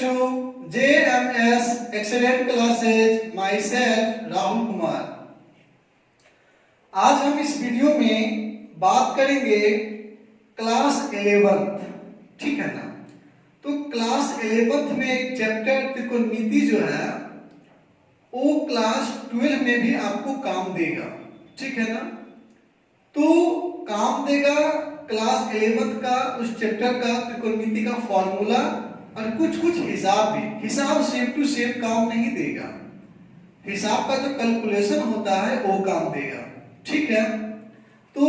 to JMS Excellent Classes, myself Rahul Kumar. आज हम इस वीडियो में बात करेंगे क्लास 11th, ठीक है ना। तो क्लास 11th में एक चैप्टर त्रिकोणमिति जो है वो क्लास 12 में भी आपको काम देगा, ठीक है ना। तो काम देगा क्लास 11th का उस चैप्टर का त्रिकोणमिति का फॉर्मूला और कुछ कुछ हिसाब भी। हिसाब सेम टू सेम काम नहीं देगा, हिसाब का जो कैलकुलेशन होता है वो काम देगा, ठीक है। तो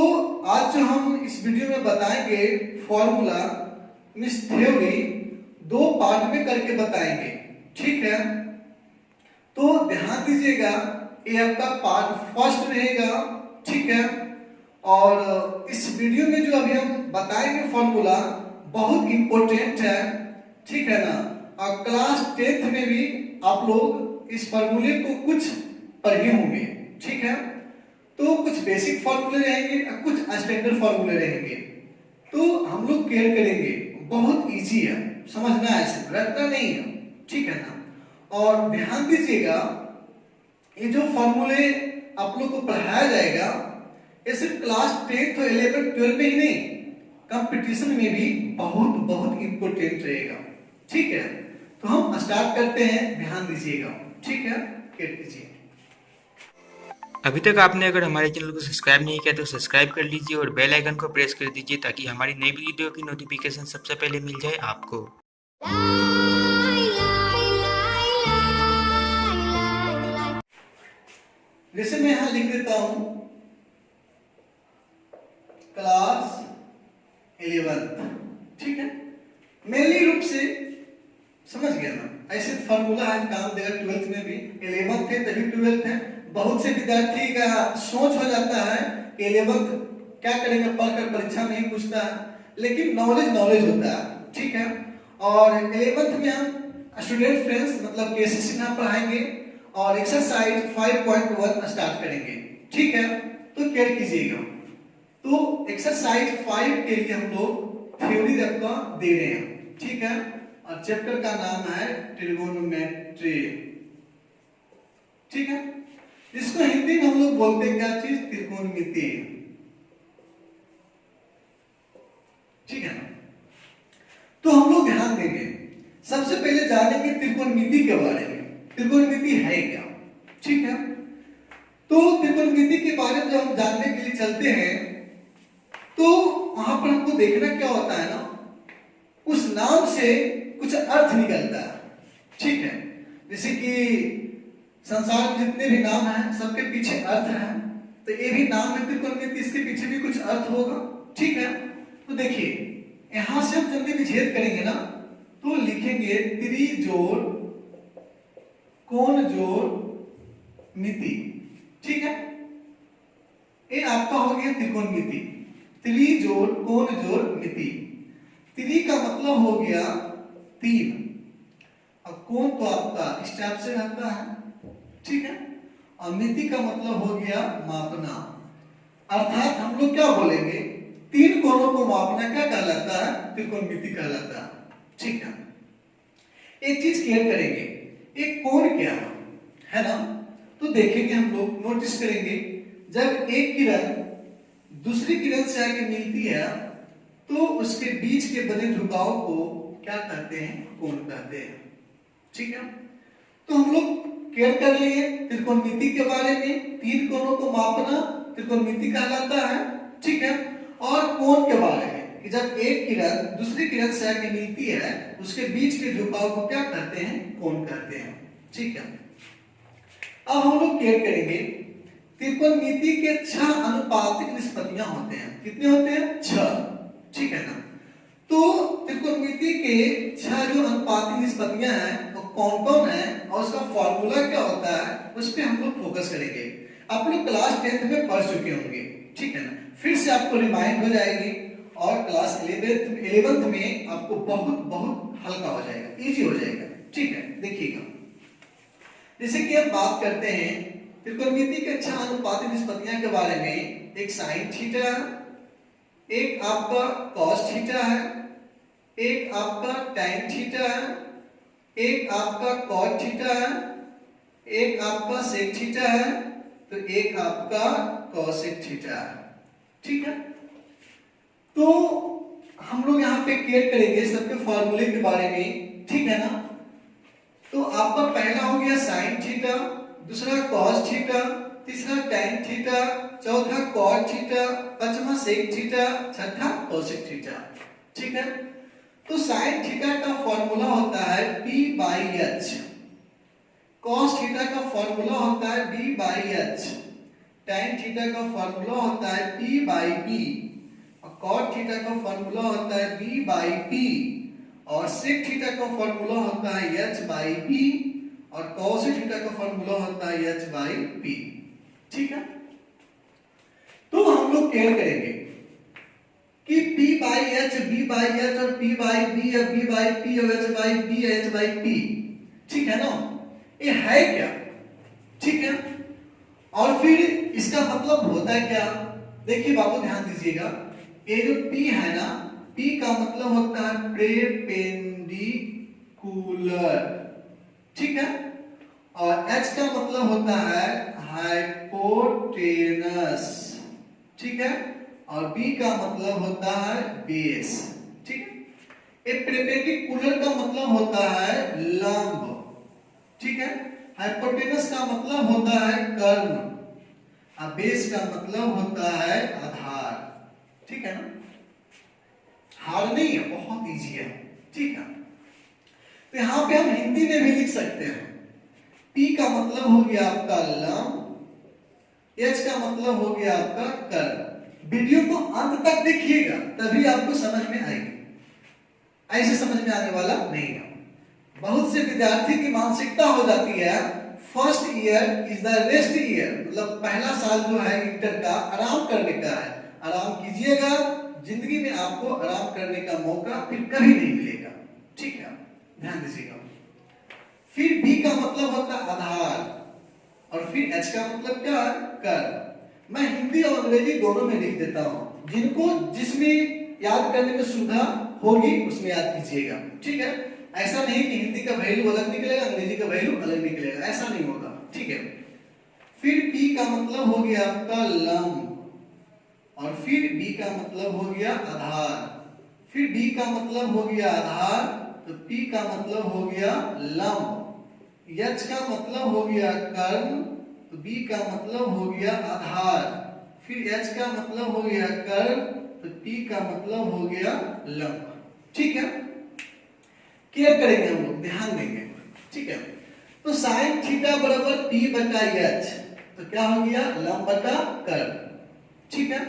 आज जो हम इस वीडियो में बताएंगे फॉर्मूला मींस थ्योरी दो पार्ट में करके बताएंगे, ठीक है। तो ध्यान दीजिएगा, ये आपका पार्ट फर्स्ट रहेगा, ठीक है। और इस वीडियो में जो अभी हम बताएंगे फॉर्मूला बहुत इंपॉर्टेंट है, ठीक है ना। और क्लास 10th में भी आप लोग इस फॉर्मूले को कुछ पढ़े होंगे, ठीक है। तो कुछ बेसिक फॉर्मूले रहेंगे और कुछ स्टैंडर्ड फॉर्मूले रहेंगे। तो हम लोग केयर करेंगे, बहुत इजी है, समझना है, ऐसे रटना नहीं है, ठीक है ना। और ध्यान दीजिएगा, ये जो फॉर्मूले आप लोग को पढ़ाया जाएगा ये सिर्फ क्लास 10th और 11th 12 में ही नहीं, कंपटीशन में भी बहुत बहुत इंपॉर्टेंट रहेगा, ठीक है। तो हम स्टार्ट करते हैं, ध्यान दीजिएगा, ठीक है। केयर कीजिए। अभी तक आपने अगर हमारे चैनल को सब्सक्राइब नहीं किया तो सब्सक्राइब कर लीजिए और बेल आइकन को प्रेस कर दीजिए ताकि हमारी नई वीडियो की नोटिफिकेशन सबसे पहले मिल जाए आपको। जैसे मैं यहां लिख देता हूं क्लास 11th, ठीक है। मेनली रूप से समझ गया ना, ऐसे फॉर्मूला है काम देगा 12th में भी, 11th है तभी 12th है। बहुत से विद्यार्थी का सोच हो जाता है 11th क्या करेंगे, पढ़कर परीक्षा में ही पूछता है, लेकिन नॉलेज होता है, ठीक है। और 11th में हम स्टूडेंट फ्रेंड्स मतलब केसीसी नाम पढ़ाएंगे और एक्सरसाइज 5.1 स्टार्ट करेंगे, ठीक है। तो केयर कीजिएगा। तो एक्सरसाइज 5 के लिए हम लोग थ्योरी आपका दे रहे हैं, ठीक है। और चैप्टर का नाम है ट्रिगोनोमेट्री, ठीक है। इसको हिंदी में हम लोग बोलते हैं क्या चीज, त्रिकोणमिति, ठीक है ना। तो हम लोग ध्यान देंगे, सबसे पहले जानेंगे त्रिकोणमिति के बारे में, त्रिकोणमिति है क्या, ठीक है। तो त्रिकोणमिति के बारे में जब हम जानने के लिए चलते हैं तो वहां पर हमको देखना क्या होता है ना, उस नाम से कुछ अर्थ निकलता है, ठीक है। जैसे कि संसार में जितने भी नाम हैं सबके पीछे अर्थ है, तो ये भी नाम है त्रिकोणमिति, इसके पीछे भी कुछ अर्थ होगा, ठीक है। तो देखिए यहां से हम जल्दी विच्छेद करेंगे ना, तो लिखेंगे त्रिजोड़ कोण जोड़ मिति, ठीक है। ये आपका हो गया त्रिकोणमिति, त्रिजोड़ कोण जोड़ मिति। त्रि का मतलब हो गया 3, और कोण तो आपका इस टाइप से रहता है, ठीक है। और मिति का मतलब हो गया मापना, अर्थात हम लोग क्या बोलेंगे, 3 कोणों को मापना क्या कहलाता है, त्रिकोणमिति कहलाता है, ठीक है। एक चीज क्लियर करेंगे, एक कोण क्या है ना। तो देखेंगे हम लोग, नोटिस करेंगे, जब एक किरण दूसरी किरण से आके मिलती है तो उसके बीच के बने झुकाव को क्या कहते हैं, कोण कहते हैं, ठीक है। तो हम लोग केयर कर लिए त्रिकोणमिति के बारे में, 3 कोणों को मापना त्रिकोणमिति कहलाता है, ठीक है। और कोण के बारे में कि जब एक किरण दूसरी किरण से आके मिलती है उसके बीच के झुकाव को क्या कहते हैं, कोण कहते हैं, ठीक है। अब हम लोग केयर करेंगे, त्रिकोणमिति के 6 अनुपातिक निष्पत्तियां होते हैं। कितने होते हैं, 6, ठीक है ना। तो त्रिकोणमिति के 6 जो अनुपातिक निष्पत्तियां हैं वो कौन कौन है और उसका फॉर्मूला क्या होता है, उस पे हम लोग फोकस करेंगे। आप लोग क्लास 10th में पढ़ चुके होंगे, ठीक है ना। फिर से आपको रिमाइंड हो जाएगी और क्लास 11th में आपको बहुत बहुत हल्का हो जाएगा, इजी हो जाएगा, ठीक है। देखिएगा, जैसे कि हम बात करते हैं त्रिकोणमिति के 6 अनुपातिक निष्पत्तियां के बारे में, एक साइन थीटा, एक आपका कॉस थीटा है, एक आपका टैन थीटा है, एक आपका कॉट थीटा है, एक आपका सेक थीटा है, तो एक आपका कॉसेक थीटा है। ठीक है, तो हम लोग यहाँ पे केयर करेंगे सबके फॉर्मूले के बारे में। ठीक है ना, तो आपका पहला हो गया साइन थीटा, दूसरा कॉस थीटा, तीसरा टैन थीटा, चौथा कॉट थीटा, पांचवा सेक थीटा, छठा कोसेक थीटा। ठीक है, तो साइन थीटा का फॉर्मूला होता है P by H, cos theta का फॉर्मूला होता है B by H, tan theta का फॉर्मूला होता है P बाई B, और कॉट थीटा का फॉर्मूला होता है B बाई P, और सेक थीटा का फॉर्मूला होता है H बाई P, और कॉसेक थीटा का फॉर्मूला होता है H बाई P। ठीक है, तो हम लोग केयर करेंगे कि P by H, B by H और P बाई B या B बाई P और H बाई B या H बाई P। ठीक है ना, ये है क्या? ठीक है, और फिर इसका मतलब होता है क्या? देखिए बाबू ध्यान दीजिएगा, ये जो P है ना, P का मतलब होता है परपेंडिकुलर। ठीक है, और H का मतलब होता है हाइपोटेनस। ठीक है, और B का मतलब होता है बेस। ठीक है, ये परपेंडिकुलर का मतलब होता है लंब। ठीक है, हाइपोटेनस का मतलब होता है कर्ण, और बेस का मतलब होता है आधार। ठीक है ना, हार्ड नहीं है, बहुत इजी है। ठीक है, तो यहां पे हम हिंदी में भी लिख सकते हैं। P का मतलब हो गया आपका लंब, H का मतलब हो गया आपका कर्ण। वीडियो को अंत तक देखिएगा तभी आपको समझ में आएगी, ऐसे समझ में आने वाला नहीं है। बहुत से विद्यार्थी की मानसिकता हो जाती है first year is the rest year, मतलब पहला साल जो है इंटर का आराम करने का है। आराम कीजिएगा, जिंदगी में आपको आराम करने का मौका फिर कभी नहीं मिलेगा। ठीक है, ध्यान दीजिएगा। फिर B का मतलब होता है आधार, और फिर H का मतलब क्या है? कर्ण। मैं हिंदी और अंग्रेजी दोनों में लिख देता हूं, जिनको जिसमें याद करने में सुविधा होगी उसमें याद कीजिएगा। ठीक है, ऐसा नहीं कि हिंदी का वैल्यू अलग निकलेगा, अंग्रेजी का वैल्यू अलग निकलेगा, ऐसा नहीं होगा। ठीक है, फिर P का मतलब हो गया आपका लंब, और फिर B का मतलब हो गया आधार, फिर B का मतलब हो गया आधार, तो P का मतलब हो गया लंब, H का मतलब हो गया कर्ण, तो B का मतलब हो गया आधार, फिर H का मतलब हो गया कर्ण, तो P का मतलब हो गया लंब। ठीक है, केयर करेंगे हम लोग, ध्यान देंगे। ठीक है, तो साइन थीटा बराबर P बटा H, तो क्या हो गया? लंब बटा कर्ण। ठीक है,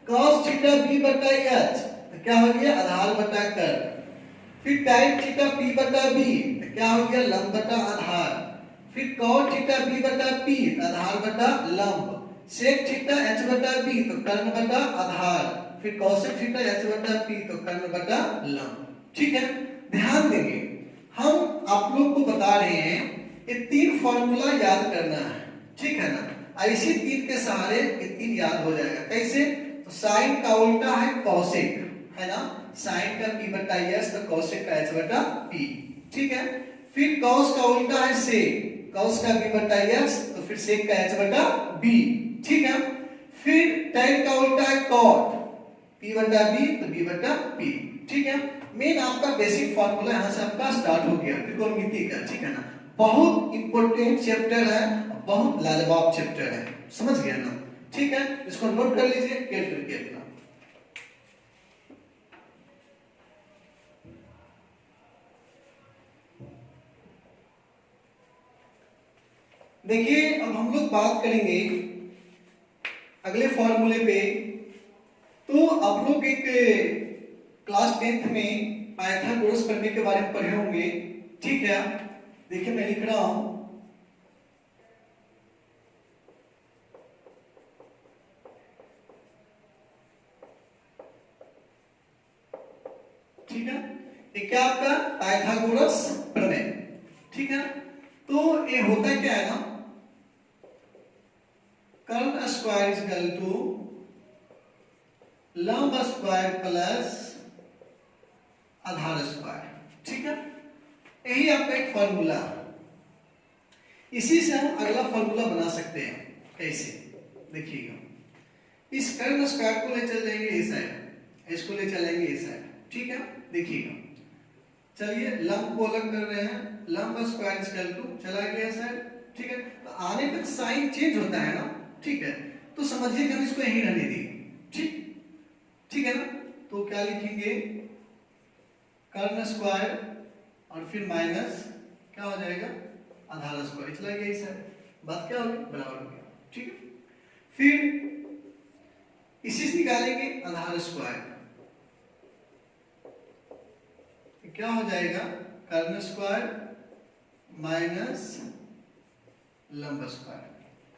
cos थीटा B बटा H, तो क्या हो गया? आधार बटा कर्ण। फिर tan थीटा P बटा B, तो क्या हो गया? लंब बटा आधार। फिर cot थीटा B बटा P, आधार बटा लंब। sec थीटा H बटा B, तो कर्ण बटा आधार। फिर cosec थीटा H बटा P, तो कर्ण बटा लंब। ठीक है, ध्यान देंगे, हम आप लोग को बता रहे हैं ये तीन फॉर्मूला याद करना है। ठीक है ना, ऐसे तीन के सहारे ये तीन याद हो जाएगा। कैसे? तो साइन का उल्टा है कॉसेक, है ना, साइन का P बटा S, तो कॉसेक का H बटा P। ठीक है, फिर कॉस का उल्टा है सेक, कॉस का B बटा S, तो फिर सेक का H बटा B। ठीक है, फिर tan का उल्टा है कॉट, P बटा B, तो B बटा P। ठीक है, मेन आपका बेसिक फार्मूला यहां से आपका स्टार्ट हो गया त्रिकोणमिति का। ठीक है ना, बहुत इंपॉर्टेंट चैप्टर है, बहुत लाजवाब चैप्टर है, समझ गया ना? ठीक है, इसको नोट कर लीजिए केयर करके अपना। देखिए अब हम लोग बात करेंगे अगले फॉर्मूले पे। तो आप लोग एक क्लास 10th में पाइथागोरस प्रमेय के बारे में पढ़े होंगे। ठीक है, देखिए मैं लिख रहा हूं, ठीक है, ये क्या आपका पाइथागोरस प्रमेय। ठीक है, तो ये होता क्या है ना, कर्ण स्क्वायर इज इक्वल टू लंब स्क्वायर प्लस आधार स्क्वायर। ठीक है, यही आपका एक फॉर्मूला। इसी से हम अगला फॉर्मूला बना सकते हैं। कैसे, देखिएगा, इस कर्ण स्क्वायर को ले चल जाएंगे इस साइड, इसको ले चलेंगे इस साइड, ठीक है। देखिएगा, चलिए लंब को अलग कर रहे हैं, लंब स्क्वायर इक्वल टू चला गया साइड, ठीक है। तो आने पर साइन चेंज होता है ना, ठीक है। तो समझिए कि हम इसको यहीं रहने देंगे, ठीक ठीक है ना। तो क्या लिखेंगे, कर्ण स्क्वायर और फिर माइनस क्या हो जाएगा, आधार स्क्वायर चला गया इस साइड, बात क्या हो गई, बराबर हो गया, ठीक है। फिर इसी से निकालेंगे आधार स्क्वायर, क्या हो जाएगा, कर्ण स्क्वायर माइनस लंब स्क्वायर,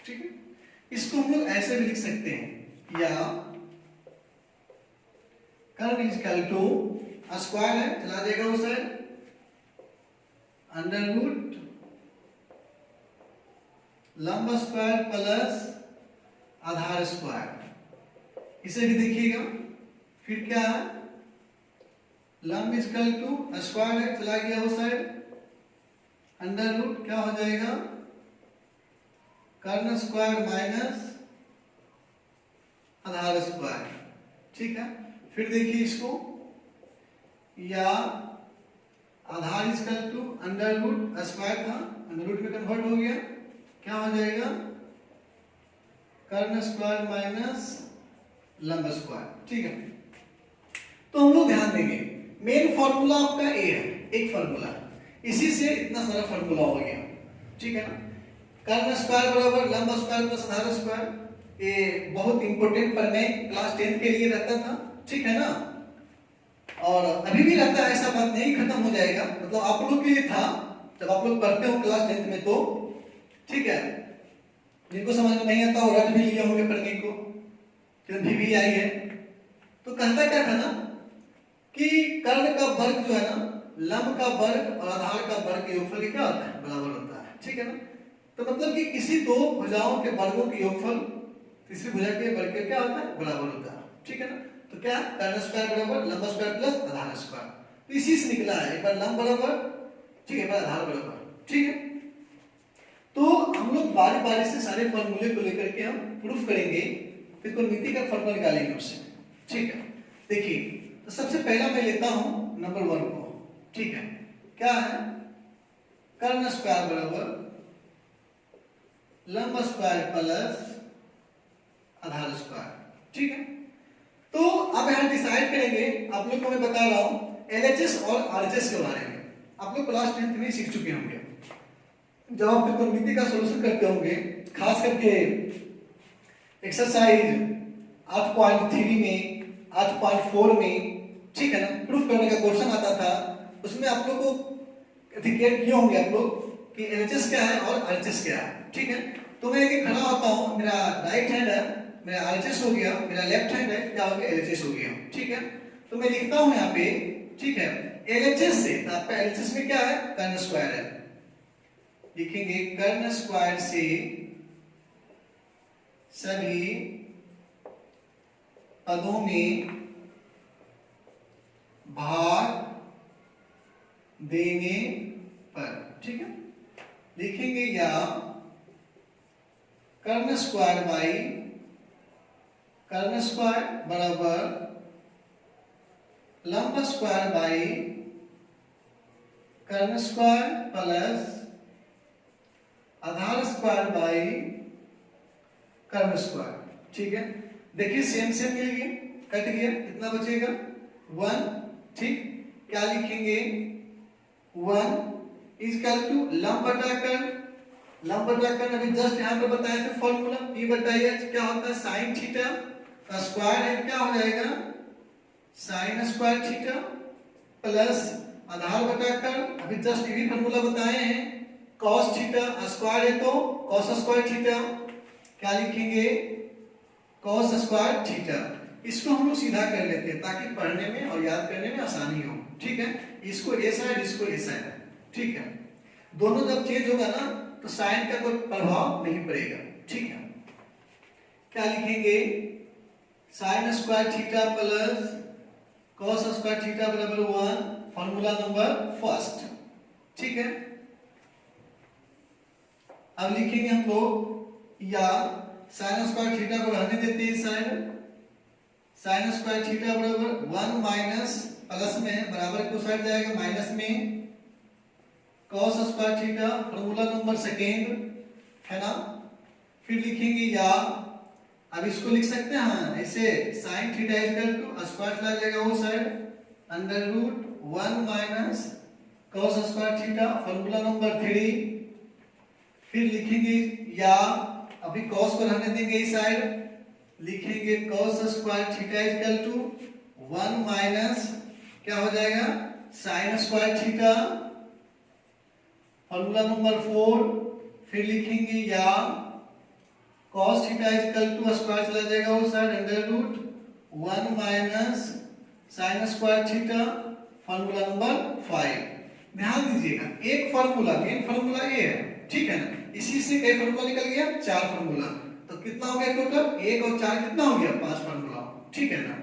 ठीक है। इसको हम लोग ऐसे भी लिख सकते हैं, या कर्ण इक्वल टू स्क्वायर है, चला जाएगा उस साइड, अंडर रूट लंब स्क्वायर प्लस आधार स्क्वायर, इसे भी देखिएगा। फिर क्या है, लंब इक्वल टू स्क्वायर है, चला गया उस साइड, अंडर रूट क्या हो जाएगा, कर्ण स्क्वायर माइनस आधार स्क्वायर, ठीक है। फिर देखिए इसको, या आधार equal to under root square था, अंडर रूट में कन्वर्ट हो गया, क्या हो जाएगा, कर्ण स्क्वायर माइनस लंब स्क्वायर, ठीक है। तो हम लोग ध्यान देंगे, मेन फॉर्मूला आपका ए है, एक फॉर्मूला, इसी से इतना सारा फॉर्मूला हो गया, ठीक है ना। कर्ण स्क्वायर बराबर लंब स्क्वायर प्लस आधार स्क्वायर, ये बहुत इंपॉर्टेंट प्रमेय क्लास 10 के लिए रहता था, ठीक है ना। और अभी भी रहता है, ऐसा बात नहीं, खत्म हो जाएगा, मतलब आप लोग के लिए था जब आप लोग पढ़ते हो क्लास 10 में, तो ठीक है। जिनको समझ में नहीं आता वो रट भी लिए होंगे प्रमेय को, भी आई है। तो कहता क्या था ना कि कर्ण का वर्ग जो है ना, लंब का वर्ग और आधार का वर्ग के योगफल क्या होता है, बराबर होता है, ठीक है ना। तो मतलब कि किसी दो भुजाओं के वर्गों के योगफल तीसरी भुजा के वर्ग के क्या होता है, बराबर होता है, ठीक है ना। तो क्या, कर्ण स्क्वायर बराबर लंब स्क्वायर प्लस आधार स्क्वायर, तो इसी से निकला है, एक बार लंब बराबर, ठीक है, एक बार आधार बराबर, ठीक है। तो हम लोग बारी बारी से सारे फॉर्मूले को लेकर के हम प्रूफ करेंगे, फिर त्रिकोणमिति का फॉर्मूला निकालेंगे उससे, ठीक है। देखिए, तो सबसे पहला मैं लेता हूं नंबर 1 को, ठीक है। क्या है, कर्ण स्क्वायर बराबर लंब स्क्वायर प्लस आधार स्क्वायर, ठीक है। तो अब यहां डिसाइड करेंगे, आप लोग को मैं बता रहा हूं एलएचएस और आरएचएस के बारे में, आप लोग क्लास 10 में सीख चुके होंगे। जब आप त्रिकोणमिति का सॉल्यूशन करते होंगे, खास करके एक्सरसाइज 8.3 में, 8.4 में, ठीक है ना, प्रूफ करने का क्वेश्चन आता था, उसमें आप लोग को क्लियर किए होंगे आप लोग कि एलएचएस क्या है और आरएचएस क्या है, ठीक है। तो मैं यदि खड़ा होता हूं, मेरा राइट हैंड है, मेरा आरएचएस हो गया, मेरा लेफ्ट हैंड है, क्या हो गया, एलएचएस हो गया, ठीक है। तो मैं लिखता हूं यहाँ पे, ठीक है, एलएचएस से, तो आपका एलएचएस में क्या है, कर्ण स्क्वायर है, लिखेंगे कर्ण स्क्वायर से सभी पदों में भाग देने पर, ठीक है, लिखेंगे या कर्ण स्क्वायर बाई कर्ण स्क्वायर बराबर लंब स्क्वायर बाई कर्ण स्क्वायर प्लस आधार स्क्वायर बाई कर्ण स्क्वायर, ठीक है। देखिए सेम सेम मिल गया, कट गया, कितना बचेगा 1, ठीक। क्या लिखेंगे 1 इक्वल टू लंब बटा कर्ण, लंब बटा कर्ण अभी जस्ट यहां पर बताया था फॉर्मूला, p बटा h क्या होता है sin थीटा, का स्क्वायर है क्या हो जाएगा sin स्क्वायर थीटा प्लस आधार बटा कर्ण, अभी जस्ट ये फॉर्मूला बताए हैं, cos थीटा, स्क्वायर है तो cos स्क्वायर थीटा, क्या लिखेंगे cos स्क्वायर थीटा। इसको हम लोग सीधा कर लेते हैं ताकि पढ़ने में और याद करने में आसानी हो, ठीक है। इसको ए साइड, इसको ए साइड, ठीक है। दोनों जब चेंज होगा ना तो साइन का कोई प्रभाव नहीं पड़ेगा, ठीक है। क्या लिखेंगे sin square theta plus cos square theta बराबर 1, फार्मूला नंबर फर्स्ट, ठीक है। अब लिखेंगे हम लोग या साइन स्क्वायर थीटा को रहने देते हैं साइड, साइन स्क्वायर थीटा बराबर 1 माइनस प्लस में बराबर को साइड जाएगा माइनस में cos square theta, formula number second है ना। फिर लिखेंगे या, अब इसको लिख सकते हैं हाँ ऐसे sine theta equal to square चला जाएगा वो side under root 1 minus cos square theta, formula number 3। फिर लिखेंगे या, अभी कॉस को रहने देंगे इस साइड, लिखेंगे cos square theta equal to 1 minus क्या हो जाएगा sine square theta, formula number 4। फिर लिखेंगे या cos theta equal to square चला जाएगा वो side under root 1 minus sine square theta, formula number 5। ध्यान दीजिएगा एक फॉर्मूला मेन फॉर्मूला ये है, ठीक है ना। इसी से कई फॉर्मूला निकल गया 4 फॉर्मूला, तो कितना हो गया टोटल 1 और 4 कितना हो गया 5 फॉर्मूला, ठीक है ना।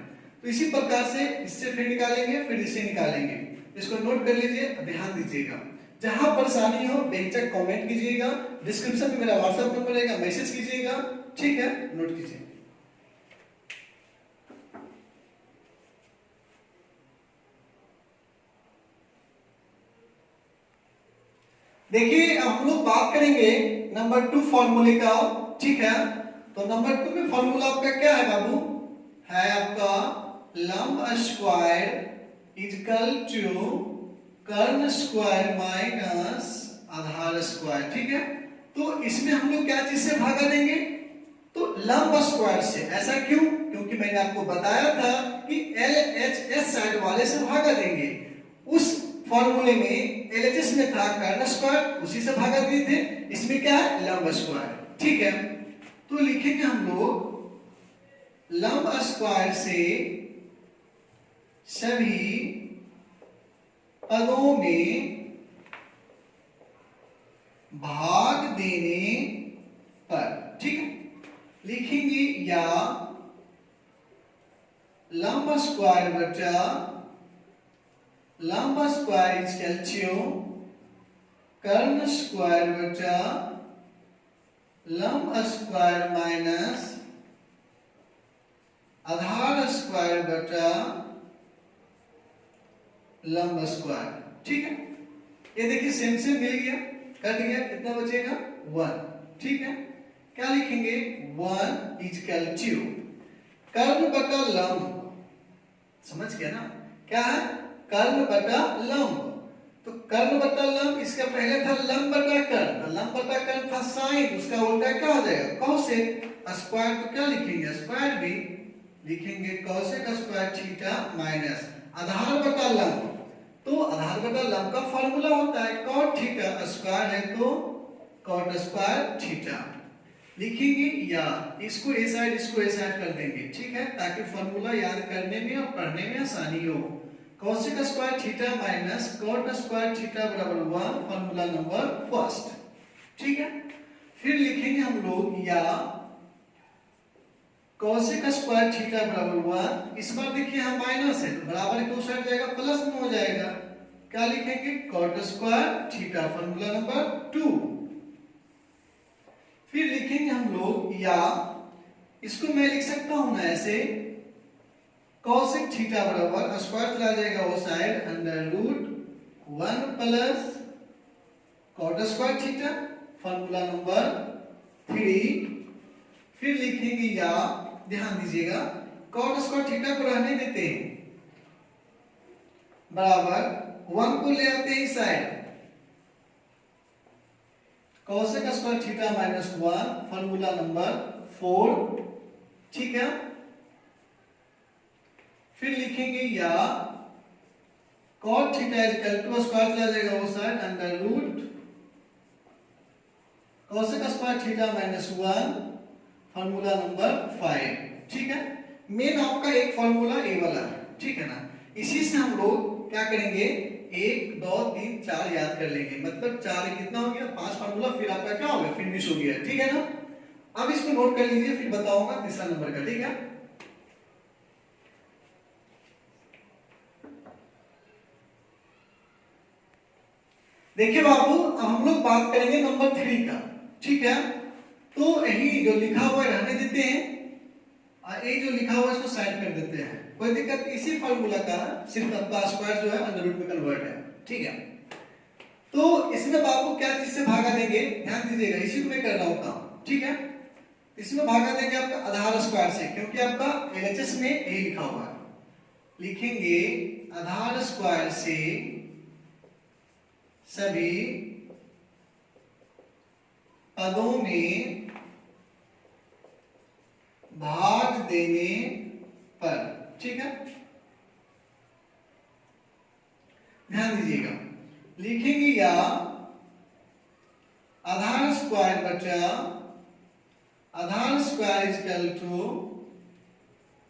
तो इसी प्रकार से इससे फिर निकालेंगे, फिर इसे निकालेंगे। इसको नोट कर लीजिए, ध्यान दीजिएगा। जहां परेशानी हो बेहिचक कमेंट कीजिएगा, डिस्क्रिप्शन में मेरा व्हाट्सएप नंबर रहेगा, मैसेज कीजिएगा, ठीक है, नोट कीजिए। देखिए अब हम लोग बात करेंगे नंबर 2 फॉर्मूले का, ठीक है। तो नंबर 2 में फॉर्मूला आपका क्या है बाबू, है आपका लंब स्क्वायर इक्वल टू कर्ण स्क्वायर माइनस आधार स्क्वायर, ठीक है। तो इसमें हम लोग क्या चीज से भागा देंगे, तो लंब स्क्वायर से। ऐसा क्यों, क्योंकि मैंने आपको बताया था कि LHS साइड वाले से भागा देंगे। उस फॉर्मूले में LHS में था कर्ण स्क्वायर, उसी से भागा दिए थे। इसमें क्या है लंब स्क्वायर, ठीक है। तो लिखेंगे हम लोग लंब स्क्वायर से सभी पदों में भाग देने पर, ठीक है। लिखेंगे या लंब स्क्वायर बटा लंब स्क्वायर इक्वल टू कर्ण स्क्वायर बटा लंब स्क्वायर माइनस आधार स्क्वायर बटा लंब स्क्वायर, ठीक है। ये देखिए सेम सेम मिल गया, कट गया, कितना बचेगा 1, ठीक है। क्या लिखेंगे 1 इक्वल टू कर्ण बटा लंब, समझ गया ना, क्या है कर्ण बटा लंब। तो कर्ण बटा लंब, इसका पहले था लंब बटा कर्ण, तो लंब बटा कर्ण था साइन, उसका उल्टा क्या हो जाएगा कॉसेक स्क्वायर। तो क्या लिखेंगे स्क्वायर भी लिखेंगे कॉसेक स्क्वायर थीटा माइनस आधार बटा लंब। तो आधार बटा लंब का फॉर्मूला होता है cot थीटा, स्क्वायर है तो cot स्क्वायर थीटा। लिखेंगे या इसको ए साइड इसको ए साइड कर देंगे, ठीक है, ताकि फॉर्मूला याद करने में और पढ़ने में आसानी हो। cosec square theta minus cot square theta बराबर 1, फॉर्मूला नंबर फर्स्ट, ठीक है। फिर लिखेंगे हम लोग या cosec स्क्वायर थीटा बराबर 1, इस बार देखिए हम माइनस है तो बराबर को साइड जाएगा प्लस में हो जाएगा। क्या लिखेंगे cot square theta, formula number 2। फिर लिखेंगे हम लोग या इसको मैं लिख सकता हूं ना ऐसे cosec थीटा बराबर स्क्वायर चला जाएगा वो side under root 1 plus cot square theta, formula number 3। फिर लिखेंगे या, ध्यान दीजिएगा cot स्क्वायर थीटा को रहने देते हैं, बराबर 1 को ले आते हैं इस side cosec square theta minus 1, formula number 4, ठीक है। फिर लिखेंगे या cot theta equal to square चला जाएगा वो side under root cosec square theta minus 1, formula number 5, ठीक है। मेन आपका एक फॉर्मूला ए वाला है, ठीक है ना। इसी से हम लोग क्या करेंगे 1 2 3 4 याद कर लेंगे, मतलब 4 कितना हो गया 5 फॉर्मूला, फिर आपका क्या हो गया फिनिश हो गया, ठीक है ना। अब इसको नोट कर लीजिए, फिर बताऊंगा तीसरा नंबर का, ठीक है। देखिए बाबू, अब हम लोग बात करेंगे नंबर 3 का, ठीक है। तो यही जो लिखा हुआ है रहने देते हैं, और ये जो लिखा हुआ है इसको साइड कर देते हैं, कोई दिक्कत। इसी फॉर्मूला का सिर्फ आपका स्क्वायर जो है अंडर रूट में कन्वर्ट है, ठीक है। तो इसमें बाबू क्या चीज से भागा देंगे, ध्यान दीजिएगा, इसी को मैं कर रहा हूं काम, ठीक है। इसमें भागा देंगे आपका आधार स्क्वायर से, क्योंकि आपका एलएचएस में यही लिखा हुआ है। लिखेंगे आधार स्क्वायर से सभी पदों में भाग देने पर, ठीक है। ध्यान दीजिएगा, लिखेंगे या आधार स्क्वायर बचा आधार स्क्वायर इक्वल टू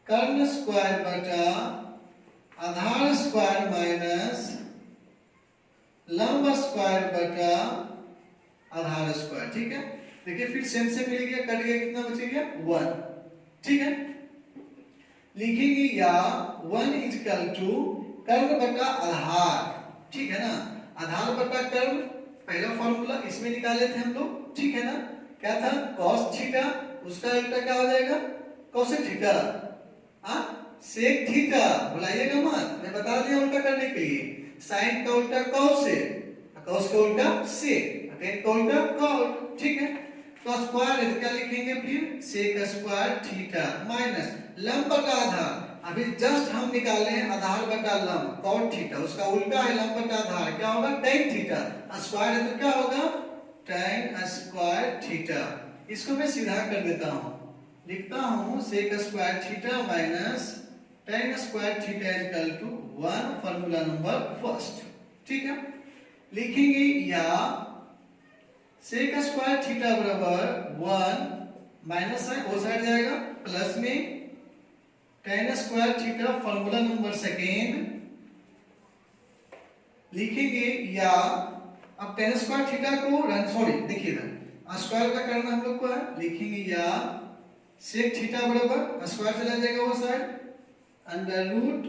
कर्ण स्क्वायर बटा आधार स्क्वायर माइनस लंब स्क्वायर बटा आधार स्क्वायर, ठीक है। देखिए फिर सेम से मिल गया, कट गया, कितना बचेगा 1, ठीक है। लिखेंगे या 1 इक्वल टू कर्ण बटा आधार, ठीक है ना। आधार बटा कर्ण पहला फॉर्मूला इसमें निकाले थे हम लोग, ठीक है ना। क्या था, cos थीटा, उसका उल्टा क्या हो जाएगा cosec थीटा, sec थीटा, भुलाइएगा मत, मैं बता दिया उल्टा करने के लिए। sin का उल्टा cos से, cos का उल्टा sec, tan का उल्टा cot, ठीक है। तो स्क्वायर है तो क्या लिखेंगे फिर sec स्क्वायर थीटा माइनस लंब बटा आधार, अभी जस्ट हम निकाले हैं आधार बटा लंब cot थीटा, उसका उल्टा है लंब बटा आधार, क्या होगा tan थीटा, स्क्वायर है तो क्या होगा tan स्क्वायर थीटा। इसको मैं सीधा कर देता हूं, लिखता हूं sec square theta minus tan square theta equal to 1, formula number first, ठीक है। लिखेंगे या sec स्क्वायर थीटा बराबर 1 माइनस है वो साइड जाएगा, प्लस में tan square theta formula number second. लिखेंगे या अब tan स्क्वायर थीटा को सॉरी देखिएगा स्क्वायर का करना हम लोग को है, लिखेंगे या sec थीटा बराबर स्क्वायर चला जाएगा वो side under root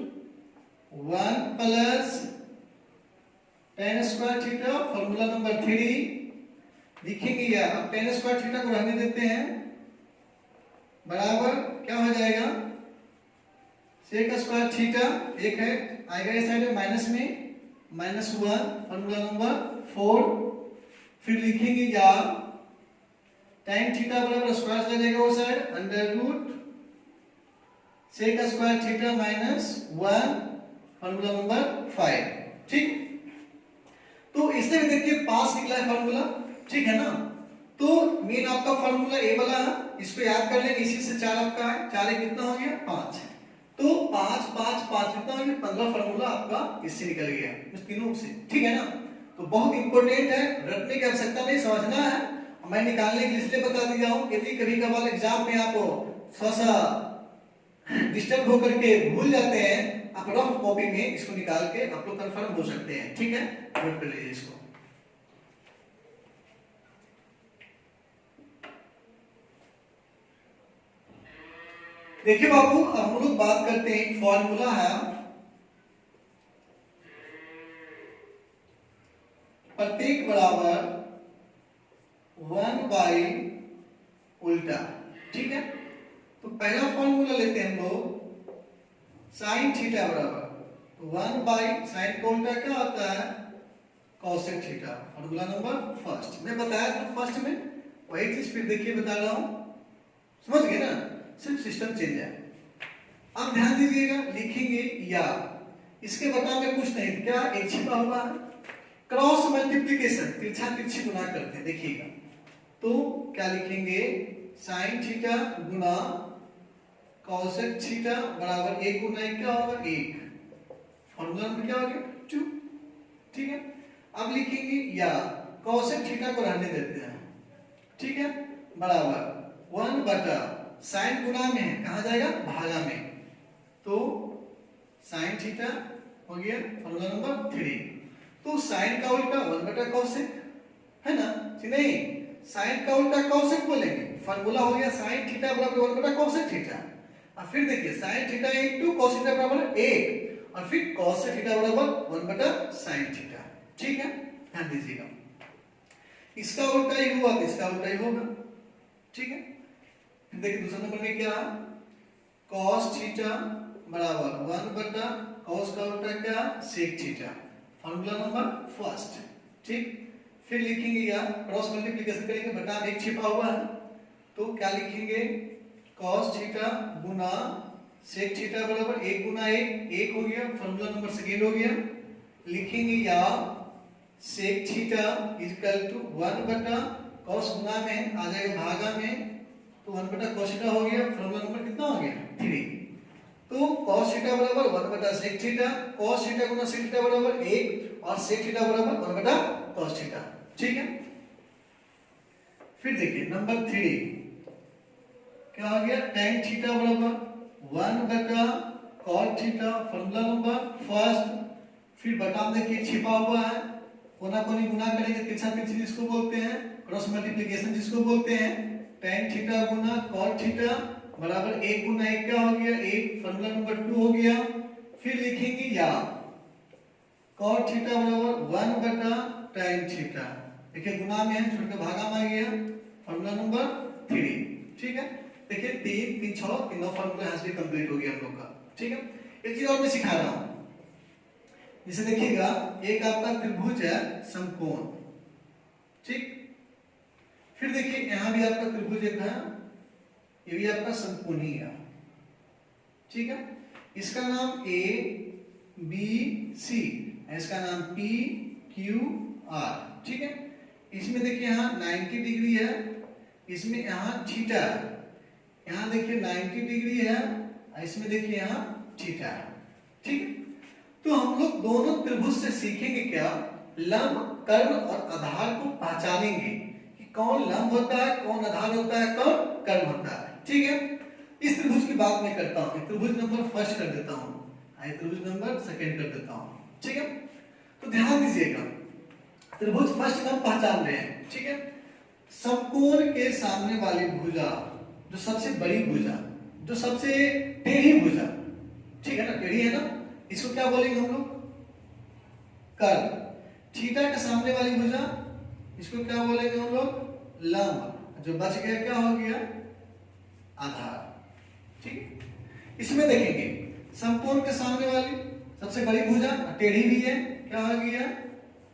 1 plus tan square theta formula number 3। लिखेंगे या अब tan स्क्वायर थीटा को रहने देते हैं, बराबर क्या हो जाएगा sec स्क्वायर थीटा एक है आएगा इस साइड में माइनस में -1 फार्मूला नंबर 4। फिर लिखेंगे या tan थीटा बराबर स्क्वायर चला जाएगा वो side under root sec square theta -1 formula number 5, ठीक। तो इससे भी देखिए पास निकला है फार्मूला, ठीक है ना। तो मेन आपका फार्मूला ए वाला है, इसको याद कर लेंगे, इसी से 4 आपका है, 4 एक कितना हो गया 5, तो 5 5 5 कितना हो गया 15 फार्मूला आपका इससे निकल गया, इस तीनों से, ठीक है ना। तो बहुत इंपॉर्टेंट है, रटने की आवश्यकता नहीं, समझना है। मैं निकालने के लिए इसलिए बता दिया हूं, यदि कभी कभार एग्जाम में आप थोड़ा डिस्टर्ब होकर के भूल जाते हैं, आप रफ कॉपी में इसको निकाल के आप लोग कंफर्म हो सकते हैं, ठीक है। नोट कर लीजिए इसको। देखिए बाबू, अब हम लोग बात करते हैं, एक फॉर्मूला है प्रत्येक बराबर 1 बाई उल्टा, ठीक है। तो पहला फॉर्मूला लेते हैं हम लोग sin थीटा बराबर 1 बाई sin का उल्टा क्या होता है cosec theta, formula number first. मैं बताया था फर्स्ट में, वही चीज फिर देखिए बता रहा हूं, समझ गए ना, सिर्फ सिस्टम चेंज है। अब ध्यान दीजिएगा, लिखेंगे या इसके बता में कुछ नहीं, क्या एक छिपा हुआ है, क्रॉस मल्टीप्लिकेशन, तिरछा तिरछी गुना करते हैं, देखिएगा। तो क्या लिखेंगे sin थीटा गुना cosec थीटा बराबर 1 गुना 1 क्या होगा 1, फॉर्मूला में क्या हो गया 2, ठीक है। अब लिखेंगे या cosec थीटा को रहने देते हैं, ठीक है, बराबर 1 बटा sin गुना में है, कहां जाएगा भागा में, तो sin थीटा हो गया फॉर्मूला नंबर 3। तो sin का उल्टा 1 बटा cosec है ना, नहीं sin का उल्टा cosec बोलेंगे, फॉर्मूला हो गया sin थीटा बराबर 1 बटा cosec थीटा। और फिर देखिए sin theta into cos theta बराबर 1 और फिर cos थीटा बराबर 1 बटा sin थीटा, ठीक है। ध्यान दीजिएगा, इसका उल्टा ही हुआ तो इसका उल्टा ही होगा, ठीक है। फिर देखिए दूसरा नंबर में क्या है, cos थीटा बराबर 1 बटा cos का उल्टा क्या, sec theta, formula number first, ठीक। फिर लिखेंगे यार क्रॉस मल्टीप्लिकेशन करेंगे, बटा में एक छिपा हुआ है तो क्या लिखेंगे, cos थीटा गुना sec थीटा बराबर 1 गुना 1 हो गया, फॉर्मूला नंबर सेकेंड हो गया। लिखेंगे या sec थीटा इक्वल टू 1 बटा cos गुना में आ जाएगा भागा में, तो 1 बटा cos थीटा हो गया, फॉर्मूला नंबर कितना हो गया 3। तो cos थीटा बराबर 1 बटा sec थीटा, cos थीटा गुना sec थीटा बराबर 1 और sec थीटा बराबर 1 बटा cos थीटा, ठीक है। फिर देखिए नंबर 3 क्या आ गया, tan थीटा बराबर 1 बटा cot theta, formula number first. फिर बटा में देखिए छिपा हुआ है, कोना कोनी गुना करेंगे, तिरछा तिरछी जिसको बोलते हैं, क्रॉस मल्टीप्लिकेशन जिसको बोलते हैं, tan थीटा गुना cot थीटा बराबर 1 गुना 1 क्या हो गया 1, फॉर्मूला नंबर 2 हो गया। फिर लिखेंगे या cot थीटा बराबर 1 बटा tan थीटा, देखिए गुना में है छोड़ के भागा में आ गया, फॉर्मूला नंबर 3, ठीक है। देखिए 3 3 6 तीनों फॉर्मूला यहाँ से कंप्लीट हो गया हम लोग का, ठीक है। एक चीज और मैं सिखा रहा हूँ, जैसे देखिएगा एक आपका त्रिभुज है समकोण, ठीक। फिर देखिए यहाँ भी आपका त्रिभुज एक है, ये भी आपका समकोण ही है, ठीक है। इसका नाम ए बी सी, इसका नाम पी क्यू आर, ठीक है। इसमें देखिए यहाँ 90 डिग्री है, इसमें यहाँ थीटा है, यहाँ देखिए 90 डिग्री है, इसमें देखिए यहाँ थीटा है, ठीक है। तो हम लोग दोनों त्रिभुज से सीखेंगे क्या, लंब कर्ण और आधार को पहचानेंगे कि कौन लंब होता है, कौन आधार होता है, कौन कर्ण होता है, ठीक है। इस त्रिभुज की बात मैं करता हूँ, त्रिभुज नंबर फर्स्ट कर देता हूँ, त्रिभुज नंबर सेकेंड कर देता हूँ, ठीक है। तो ध्यान दीजिएगा, त्रिभुज फर्स्ट हम पहचान रहे हैं, ठीक है। समकोण के सामने वाली भुजा, जो सबसे बड़ी भुजा, जो सबसे टेढ़ी भुजा, ठीक है ना, टेढ़ी है ना, इसको क्या बोलेंगे हम लोग, कर्ण। थीटा के सामने वाली भुजा, इसको क्या बोलेंगे हम लोग, लंब। जो बच गया क्या हो गया, आधार, ठीक। इसमें देखेंगे समकोण के सामने वाली सबसे बड़ी भुजा टेढ़ी भी है, क्या हो गया,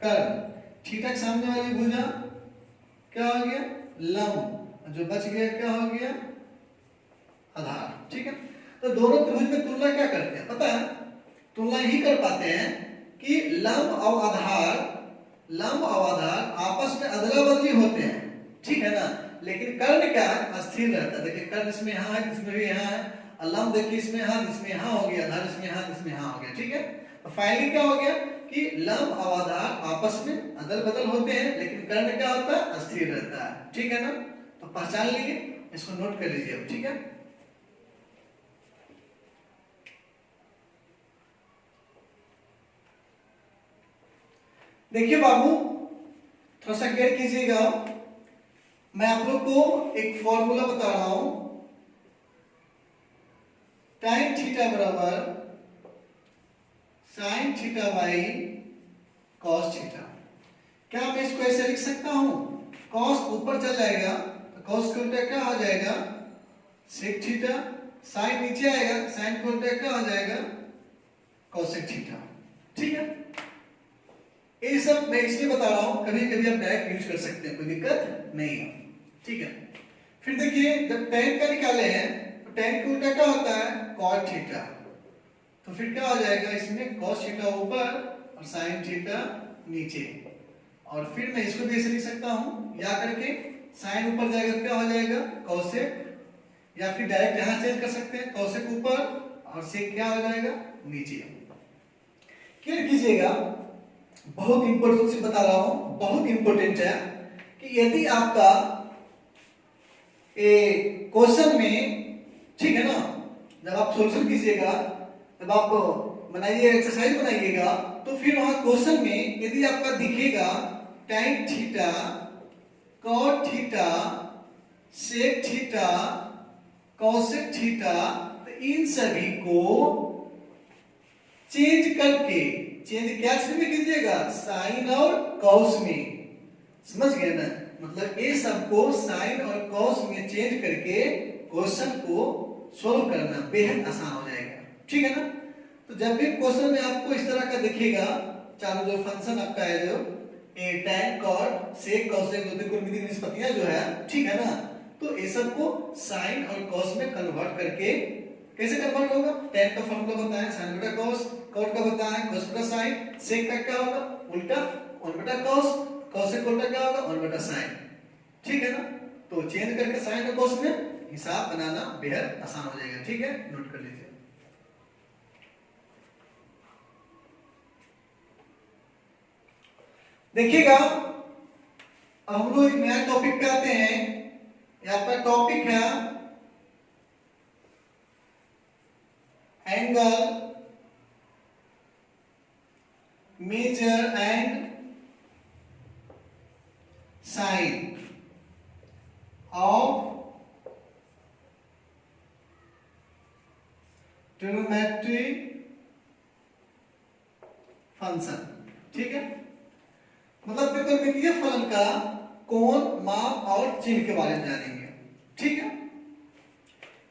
कर्ण। थीटा के सामने वाली भुजा क्या हो गया, लंब। जो बच गया क्या हो गया, आधार, ठीक है। तो दोनों त्रिभुज में तुलना क्या करते हैं पता है, तुलना ही कर पाते हैं कि लंब और आधार आपस में अदला बदली होते हैं, ठीक है ना। लेकिन कर्ण क्या है, स्थिर रहता है। देखिए कर्ण इसमें यहाँ है, इसमें भी यहाँ है, और लंब देखिए इसमें यहाँ, इसमें यहाँ हो गया, आधार इसमें यहाँ, इसमें यहाँ हो गया, ठीक है। तो फाइनली क्या हो गया कि लंब और आधार आपस में अदल बदल होते हैं, लेकिन कर्ण क्या होता है, स्थिर रहता है, ठीक है ना। तो पहचान लीजिए, इसको नोट कर लीजिए, ठीक है। देखिए बाबू थोड़ा सा केयर कीजिएगा, मैं आप लोग को एक फॉर्मूला बता रहा हूं, tan थीटा बराबर sin theta by cos theta. क्या मैं इसको ऐसे लिख सकता हूं, cos ऊपर चल जाएगा तो cos का उल्टा क्या हो जाएगा, sec थीटा, sin नीचे आएगा, sin का उल्टा क्या हो जाएगा, cosec थीटा, ठीक है। ये सब मैं इसलिए बता रहा हूं, कभी कभी आप डायरेक्ट यूज कर सकते हैं, कोई दिक्कत नहीं है, ठीक है। फिर देखिए जब tan का निकाले हैं तो tan का उल्टा क्या होता है, cot थीटा, तो फिर क्या हो जाएगा इसमें cos थीटा ऊपर और sin थीटा नीचे। और फिर मैं इसको भी ऐसे लिख सकता हूं, या करके sin ऊपर जाएगा तो क्या हो जाएगा cosec, या फिर डायरेक्ट यहां चेंज कर सकते हैं, cosec ऊपर और sec क्या हो जाएगा नीचे। क्लियर कीजिएगा, बहुत इंपॉर्टेंट से बता रहा हूं, बहुत इंपॉर्टेंट है कि यदि आपका क्वेश्चन में, ठीक है ना, जब आप सॉल्यूशन कीजिएगा, जब आप बनाइए एक्सरसाइज बनाइएगा, तो फिर वहां क्वेश्चन में यदि आपका दिखेगा tan theta, cot theta, sec theta, cosec theta, तो इन सभी को चेंज करके चेंज क्या चीज में कीजिएगा, साइन और कॉस में, समझ गए ना। मतलब ये सबको साइन और कॉस में चेंज करके क्वेश्चन को सोल्व करना बेहद आसान हो जाएगा, ठीक है ना। तो जब भी क्वेश्चन में आपको इस तरह का दिखेगा, चारों जो फंक्शन आपका है जो tan cot sec cosec दो त्रिकोणमिति की निष्पत्तियां जो है, ठीक है ना, तो ये सब को साइन और कॉस में कन्वर्ट करके कैसे कन्वर्ट होगा, tan का फॉर्मूला बताया sin बटा cos, cot का बताया cos बटा sin, sec का क्या होगा उल्टा 1 बटा cos, cosec का उल्टा क्या होगा 1 बटा sin, ठीक है ना। तो चेंज करके साइन और कॉस में हिसाब बनाना बेहद आसान हो जाएगा, ठीक है, नोट कर लीजिए। देखिएगा अब हम लोग एक नया टॉपिक पे आते हैं। यहाँ पर टॉपिक है angle measure and sign of trigonometry function, ठीक है। मतलब त्रिकोणमितीय फलन का कोण, माप और चिन्ह के बारे में जानेंगे, ठीक है।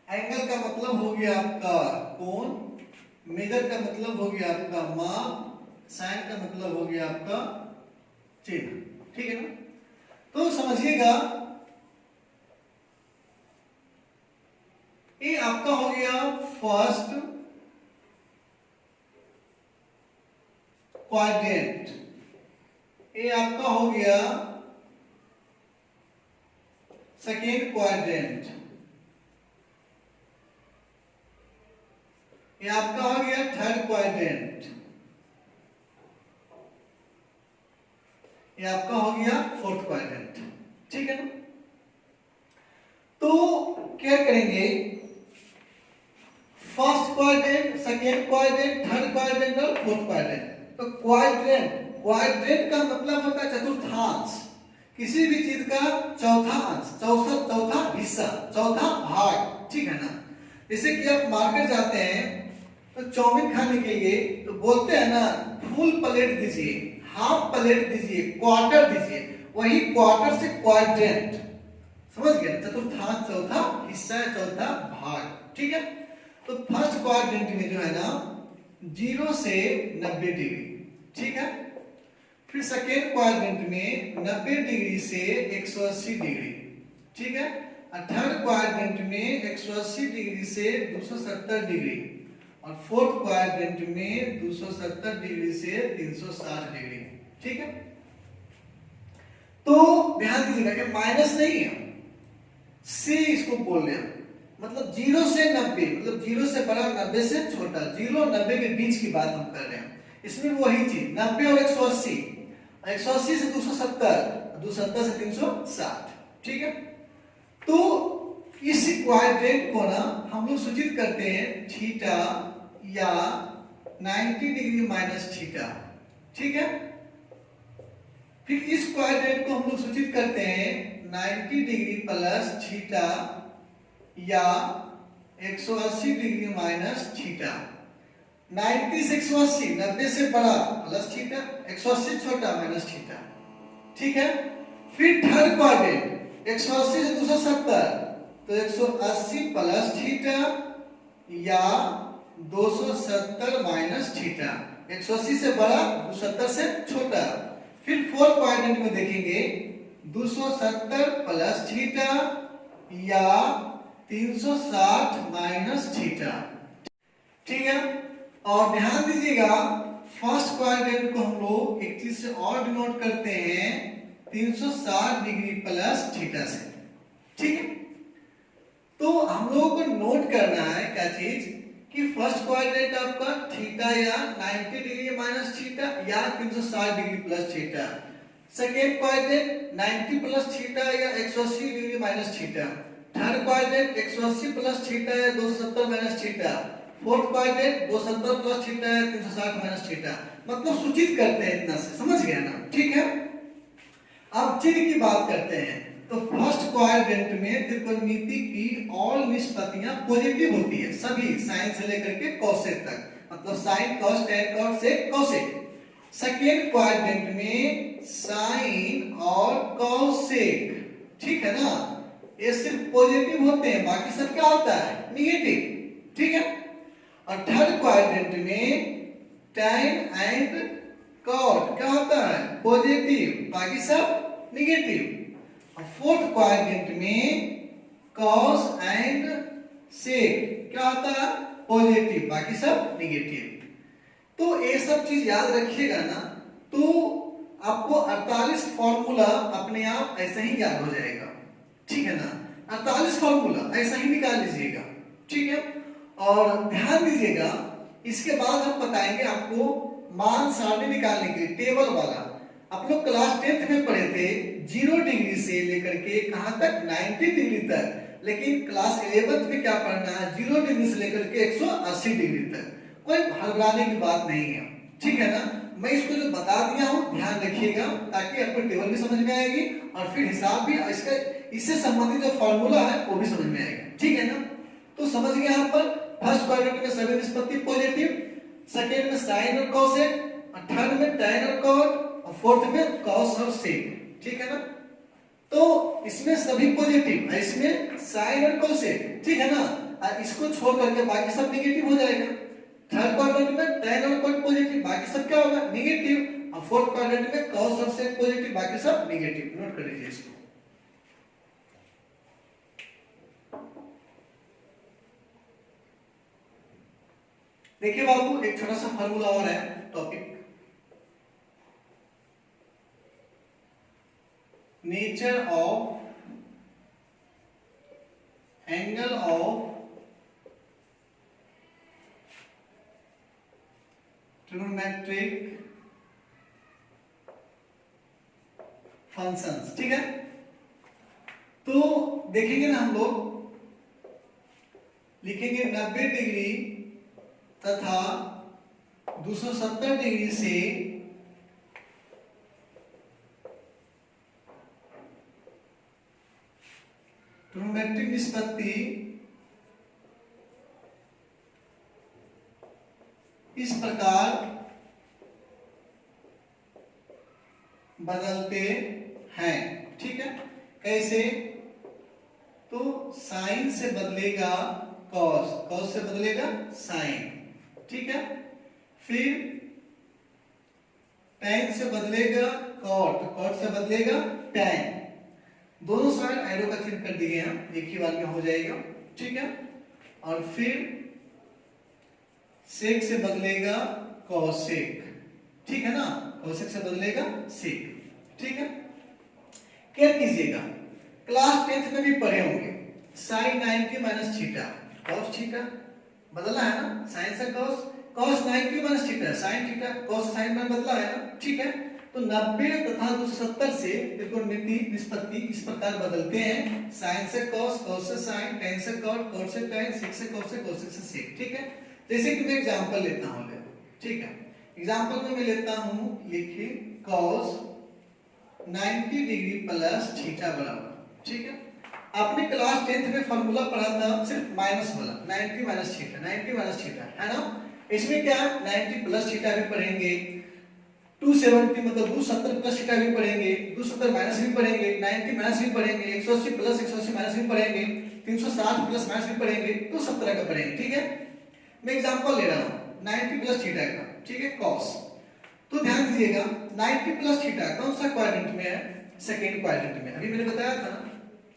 एंगल का मतलब हो गया आपका कोण, मेजर का मतलब हो गया आपका माप, साइन का मतलब हो गया आपका चिन्ह, ठीक है ना। तो समझिएगा ये आपका हो गया फर्स्ट क्वाड्रेंट, ये आपका हो गया सेकेंड क्वाड्रेंट, ये आपका हो गया थर्ड क्वाड्रेंट, ये आपका हो गया फोर्थ क्वाड्रेंट, ठीक है ना। तो क्या करेंगे, first quadrant, second quadrant, third quadrant और फोर्थ क्वाड्रेंट। तो क्वाड्रेंट, क्वाड्रेंट का मतलब होता है चतुर्थांश, किसी भी चीज का चौथा अंश, चौथा हिस्सा, चौथा भाग, ठीक है ना। जैसे कि आप मार्केट जाते हैं तो चाउमीन खाने के लिए तो बोलते हैं ना फुल प्लेट दीजिए, हाफ प्लेट दीजिए, क्वार्टर दीजिए, वही क्वार्टर से क्वाड्रेंट, समझ गए, चतुर्थांश चौथा हिस्सा, चौथा भाग, ठीक है। तो फर्स्ट क्वाड्रेंट में जो है ना 0 से 90 डिग्री, ठीक है। फिर सेकेंड क्वाड्रेंट में 90 डिग्री से 180 डिग्री, ठीक है। और थर्ड क्वाड्रेंट में 180 डिग्री से 270 डिग्री, और फोर्थ क्वाड्रेंट में 270 डिग्री से 360 डिग्री, ठीक है। तो ध्यान दीजिएगा कि माइनस नहीं है, से इसको बोल रहे हैं, मतलब 0 से 90, मतलब 0 से बड़ा 90 से छोटा, 0 और 90 के बीच की बात हम कर रहे हैं। इसमें वही चीज 90 और 180, 180 से 270, 270 से 360, ठीक है। तो इस क्वाड्रेंट को ना हम लोग सूचित करते हैं थीटा या 90 डिग्री माइनस थीटा, ठीक है। फिर इस क्वाड्रेंट को हम लोग सूचित करते हैं 90 डिग्री प्लस थीटा या 180 डिग्री माइनस थीटा। 90 से 180, 90 से बड़ा प्लस थीटा, 180 छोटा माइनस थीटा, ठीक है। फिर थर्ड क्वाड्रेंट 180 से 270, तो 180 प्लस थीटा या 270 माइनस थीटा, 180 से बड़ा 270 से छोटा। फिर फोर्थ क्वाड्रेंट में देखेंगे 270 प्लस थीटा या 360 माइनस थीटा, ठीक है। और ध्यान दीजिएगा फर्स्ट क्वाड्रेंट को हम लोग एक चीज से और डिनोट करते हैं 360 डिग्री प्लस थीटा से, ठीक है। तो हम लोगों को नोट करना है क्या चीज कि फर्स्ट क्वाड्रेंट आपका थीटा या 90 डिग्री माइनस थीटा या 360 degree plus theta, second quadrant 90 plus theta या 180 degree minus theta, third quadrant 180 plus theta या 270 minus theta, fourth quadrant 270 plus theta या 360 माइनस थीटा। मतलब सूचित करते हैं इतना से, समझ गया ना, ठीक है। अब चिन्ह की बात करते हैं। तो फर्स्ट क्वाड्रेंट में त्रिकोणमिति की ऑल निष्पत्तियां पॉजिटिव होती है, सभी साइन से लेकर के कोसेक तक, मतलब sine, cos, tan, cot, sec, cosec, second quadrant में साइन और कॉसेक, ठीक है ना, ये सिर्फ पॉजिटिव होते हैं, बाकी सब क्या होता है, निगेटिव, ठीक है। और थर्ड क्वाड्रेंट में tan एंड cot क्या होता है, पॉजिटिव, बाकी सब निगेटिव। और फोर्थ क्वाड्रेंट में cos एंड sec क्या होता है, पॉजिटिव, बाकी सब निगेटिव। तो ये सब चीज याद रखिएगा ना, तो आपको 48 फॉर्मूला अपने आप ऐसा ही याद हो जाएगा, ठीक है ना। 48 फॉर्मूला ऐसा ही निकाल लीजिएगा, ठीक है। और ध्यान दीजिएगा, इसके बाद हम बताएंगे आपको मान सारणी निकालने के लिए, टेबल वाला। आप लोग क्लास 10th में पढ़े थे 0 डिग्री से लेकर के कहां तक, 90 डिग्री तक। लेकिन क्लास 11th में क्या पढ़ना है, 0 डिग्री से लेकर के 180 डिग्री तक। कोई हड़बड़ाने की बात नहीं है, ठीक है ना। मैं इसको जो बता दिया हूं ध्यान रखिएगा, ताकि आपको टेबल भी समझ में आएगी और फिर हिसाब भी, इसका इससे संबंधित जो फॉर्मूला है वो भी समझ में आएगा, ठीक है ना। तो समझ गए यहाँ पर, फर्स्ट क्वाड्रेंट में सभी निष्पत्ति पॉजिटिव, सेकेंड में साइन और कॉसेक, और थर्ड में tan और cot, और फोर्थ में cos और sec, ठीक है ना। तो इसमें सभी पॉजिटिव, इसमें साइन और cosec, ठीक है ना। और इसको छोड़ करके बाकी सब निगेटिव हो जाएगा। थर्ड क्वाड्रेंट में tan और cot पॉजिटिव, बाकी सब क्या होगा, निगेटिव। और फोर्थ क्वाड्रेंट में cos और sec पॉजिटिव, बाकी सब निगेटिव। नोट कर लीजिए इसको। देखिए बाबू, एक छोटा सा फार्मूला और है, topic nature of angle of trigonometric functions, ठीक है। तो देखेंगे ना हम लोग, लिखेंगे 90 डिग्री तथा 270 डिग्री से ट्रिग्नोमेट्रिक निष्पत्ति इस प्रकार बदलते हैं, ठीक है। कैसे, तो साइन से बदलेगा कॉस, कॉस से बदलेगा साइन, ठीक है। फिर tan से बदलेगा cot, cot से बदलेगा tan। दोनों साइड एरो का चिन्ह कर दिए हम, एक ही बार में हो जाएगा, ठीक है। और फिर sec से बदलेगा cosec, ठीक है ना, cosec से बदलेगा sec, ठीक है। क्या कीजिएगा, क्लास 10th में भी पढ़े होंगे, sin 90 minus theta, cos theta बदला है ना, sin से cos, cos 90 minus theta, sin theta, cos sin में बदला है ना, ठीक है। तो 90 तथा 270 से त्रिकोणमिति निष्पत्ति इस प्रकार बदलते हैं, sin से cos, cos से sin, tan से cot, cot से tan, sec से cosec, cosec से sec, ठीक है। जैसे कि मैं एग्जांपल लेता हूं, ठीक है। एग्जांपल में मैं लेता हूं, लिखिए cos 90 डिग्री प्लस थीटा बराबर, ठीक है। आपने क्लास 10th में फार्मूला पढ़ा था सिर्फ माइनस वाला, 90 माइनस थीटा, 90 माइनस थीटा, है ना। इसमें क्या 90 प्लस थीटा भी पढ़ेंगे, 270 मतलब 270 प्लस थीटा भी पढ़ेंगे, 270 माइनस भी पढ़ेंगे, 90 माइनस भी पढ़ेंगे, 180 प्लस 180 माइनस भी पढ़ेंगे, 360 प्लस माइनस भी पढ़ेंगे, तो सब तरह का पढ़ेंगे, ठीक है। मैं एग्जांपल ले रहा हूं 90 प्लस थीटा का, ठीक है, cos। तो ध्यान दीजिएगा 90 प्लस थीटा कौन सा क्वाड्रेंट में है, सेकंड क्वाड्रेंट में। अभी मैंने बताया था ना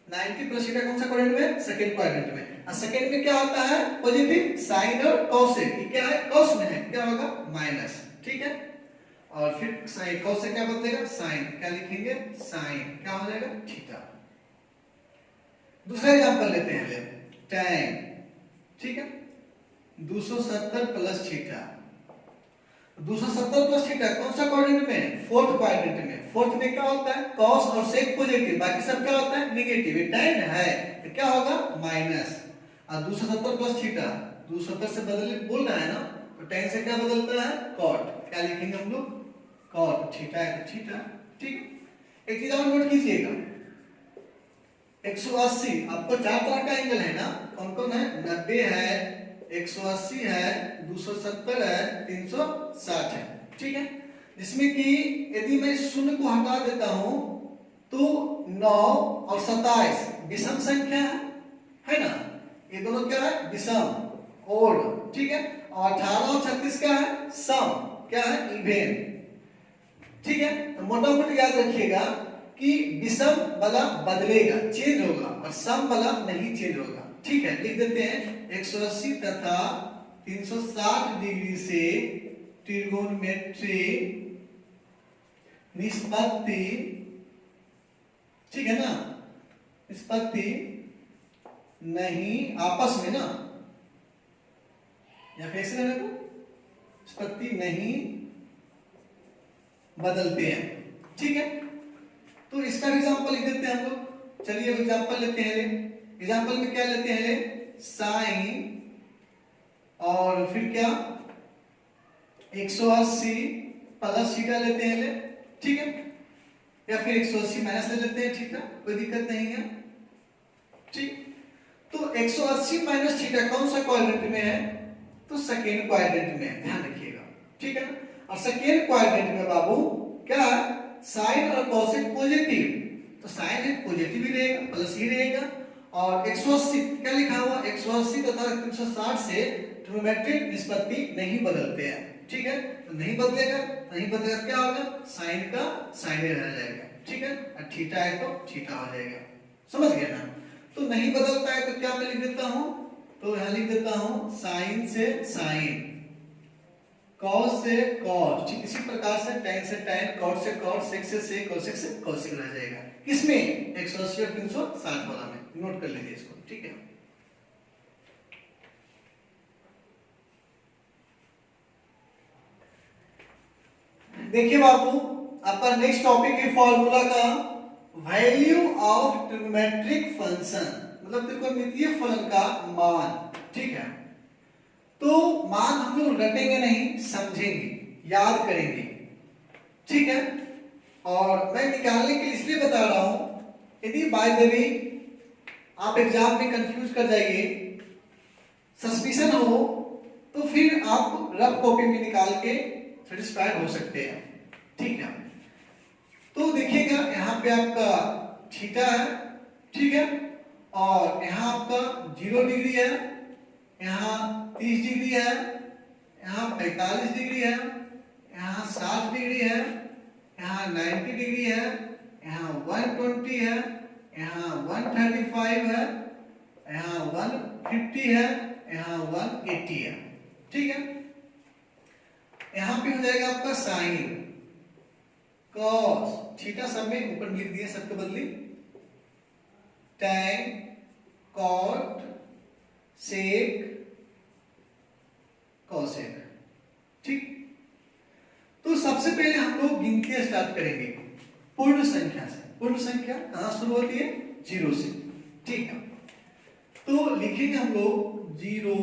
90 प्लस थीटा कौन सा क्वाड्रेंट में, सेकंड क्वाड्रेंट में। और सेकंड में क्या होता है, पॉजिटिव, साइन और cosec, ये क्या है, cos में है, क्या होगा माइनस, ठीक है। और फिर साइन, cos से क्या बदलेगा साइन, क्या लिखेंगे साइन, क्या हो जाएगा थीटा। दूसरा एग्जांपल लेते हैं, tan, ठीक है, 270 प्लस थीटा, 270 प्लस थीटा कौन सा क्वाड्रेंट में, फोर्थ क्वाड्रेंट में। फोर्थ में क्या होता है, cos और sec पॉजिटिव, बाकी सब क्या होता है नेगेटिव, tan है तो क्या होगा माइनस। और 270 प्लस थीटा, 270 से बदले बोल रहा है ना, तो tan से क्या बदलता है cot, क्या लिखेंगे हम लोग cot, थीटा है तो थीटा, ठीक। एक चीज और नोट कीजिएगा, 180 आपको चार तरह का एंगल है ना, कौन कौन है, 90 है, 180 है, 270 है, 360 है, ठीक है। जिसमें कि यदि मैं शून्य को हटा देता हूं तो 9 और 27 विषम संख्या है ना, ये दोनों क्या है, विषम ओड, ठीक है। और 18 और 36 क्या है, सम, क्या है, इवेन, ठीक है। तो मोटा मोटी याद रखिएगा कि विषम वाला बदलेगा, चेंज होगा, और सम वाला नहीं चेंज होगा, ठीक है। लिख देते हैं 180 तथा 360 डिग्री से ट्रिगोनोमेट्री निष्पत्ति, ठीक है ना, निष्पत्ति नहीं आपस में ना, या फिर ऐसे रहने को, निष्पत्ति नहीं बदलते हैं, ठीक है। तो इसका एग्जांपल लिख देते हैं हम लोग। चलिए एग्जांपल लेते हैं। एग्जांपल में क्या लेते हैं, साइन और फिर क्या 180 प्लस थीटा लेते हैं, ठीक है, या फिर 180 माइनस ले लेते हैं, ठीक है, कोई दिक्कत नहीं है, ठीक। तो 180 माइनस थीटा कौन सा क्वाड्रेंट में है, तो सेकेंड क्वाड्रेंट में है, ध्यान रखिएगा, ठीक है ना। और सेकेंड क्वाड्रेंट में बाबू क्या है, साइन और कोसेक पॉजिटिव, तो साइन है पॉजिटिव ही रहेगा, प्लस ही रहेगा। और 180 क्या लिखा हुआ, 180 तथा 360 से ट्रिगोनोमेट्रिक निष्पत्ति नहीं बदलते हैं, ठीक है। तो नहीं बदलेगा, नहीं बदलेगा क्या होगा, साइन का साइन ही रह जाएगा, ठीक है, और थीटा है तो थीटा हो जाएगा, समझ गए ना। तो नहीं बदलता है तो क्या मैं लिख देता हूं, तो यहां लिख देता हूं साइन से साइन, कॉस से कॉस, ठीक इसी प्रकार से टैन से टैन, कॉट से कॉट, सेक से सेक, कोसेक से कोसेक रह जाएगा। किसमें, 180 और 360 वाला में, नोट कर लीजिए इसको, ठीक है। देखिए बाबू, आपका नेक्स्ट टॉपिक है फॉर्मूला का वैल्यू ऑफ ट्रिगोनोमेट्रिक फंक्शन, मतलब त्रिकोणमितीय फलन का मान, ठीक है। तो मान हम लोग रटेंगे नहीं, समझेंगे, याद करेंगे, ठीक है। और मैं निकालने के लिए इसलिए बता रहा हूं, यदि बाय द वे आप एग्जाम में कंफ्यूज कर जाइए, सस्पिशन हो, तो फिर आप रफ कॉपी में निकाल के सेटिस्फाइड हो सकते हैं, ठीक है। तो देखिएगा यहाँ पे आपका थीटा है, ठीक है, और यहाँ आपका 0 डिग्री है, यहाँ 30 डिग्री है, यहाँ 45 डिग्री है, यहाँ 60 डिग्री है, यहाँ 90 डिग्री है, यहाँ 120 है, यहाँ 135 है, यहाँ 150 है, यहाँ 180 है, ठीक है। यहाँ पे हो जाएगा आपका साइन, कॉस, थीटा सब में ऊपर लिख दिए, सबको बदली, टैन, कॉट, सेक, कोसेक, ठीक। तो सबसे पहले हम लोग गिनती स्टार्ट करेंगे पूर्ण संख्या से। पूर्ण संख्या कहां शुरू होती है, 0 से, ठीक है। तो लिखेंगे हम लोग 0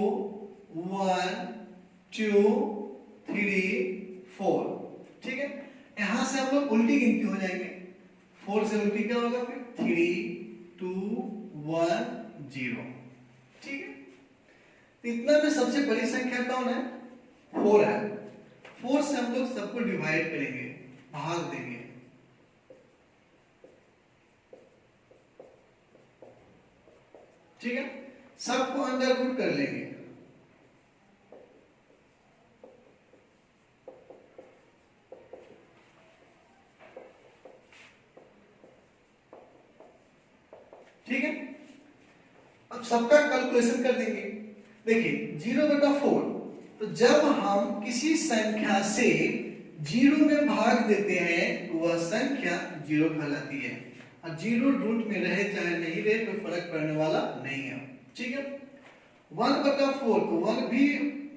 1 2 3 4, ठीक है। यहां से हम लोग उल्टी गिनती हो जाएंगे, 4 से उल्टी क्या होगा, फिर 3 2 1 0, ठीक है। तो इतना में सबसे बड़ी संख्या कौन है, 4 है। 4 से हम लोग सबको डिवाइड करेंगे, भाग देंगे, ठीक है, सबको अंडर रूट कर लेंगे, ठीक है। अब सबका कैलकुलेशन कर देंगे। देखिए 0/4, तो जब हम किसी संख्या से 0 में भाग देते हैं तो वह संख्या 0 कहलाती है, और 0 रूट में रहे चाहे नहीं रहे कोई फर्क पड़ने वाला नहीं है, ठीक है। 1/4, तो 1 भी,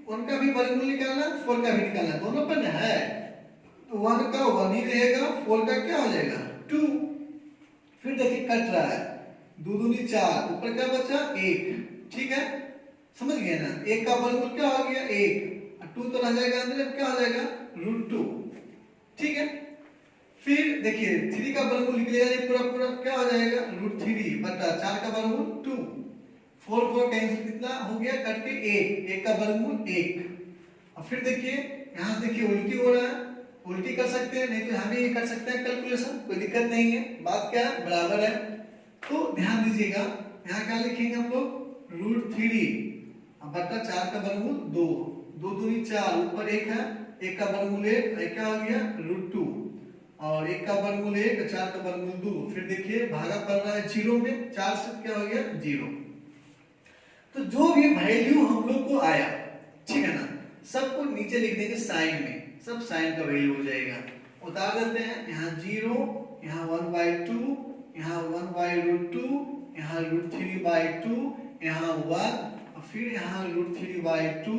उनका भी वर्गमूल निकालना, 4 का भी निकालना, दोनों पर है, तो 1 का 1 ही रहेगा, 4 का क्या हो जाएगा 2। फिर देखिए कट रहा है, 2 दूनी 4, ऊपर क्या बचा 1, ठीक है, समझ गए ना। 1 का वर्गमूल क्या हो गया 1, 2 तो रह जाएगा अंदर, क्या हो जाएगा √2, ठीक है। फिर देखिए 3 का वर्गमूल निकलेगा, पूरा पूरा क्या हो जाएगा √3 बटा 4 का वर्गमूल 2, 4 4 कैंसिल, कितना हो गया कट के 1, 1 का वर्गमूल 1। और फिर देखिए यहां से देखिए उल्टी हो रहा है, उल्टी कर सकते हैं, नहीं तो हम ही कर सकते हैं कैलकुलेशन, कोई दिक्कत नहीं है। बात क्या है, बराबर है। तो ध्यान दीजिएगा यहाँ क्या लिखेंगे हम लोग, √3 बटा 4 का वर्गमूल 2, 2 दूनी 4, ऊपर 1 है, 1 का वर्गमूल 1, क्या हो गया √2, और 1 का वर्गमूल 1, 4 का वर्गमूल 2। फिर देखिए भागा पड़ रहा है 0 में, 4 से क्या हो गया 0। तो जो भी वैल्यू हम लोग को आया, ठीक है ना, सबको नीचे लिख देंगे साइन में, सब साइन का वैल्यू हो जाएगा। उतार देते हैं, यहाँ 0, यहाँ 1/2, यहाँ 1/√2, यहाँ √3/2, यहाँ 1, फिर यहाँ √3/2,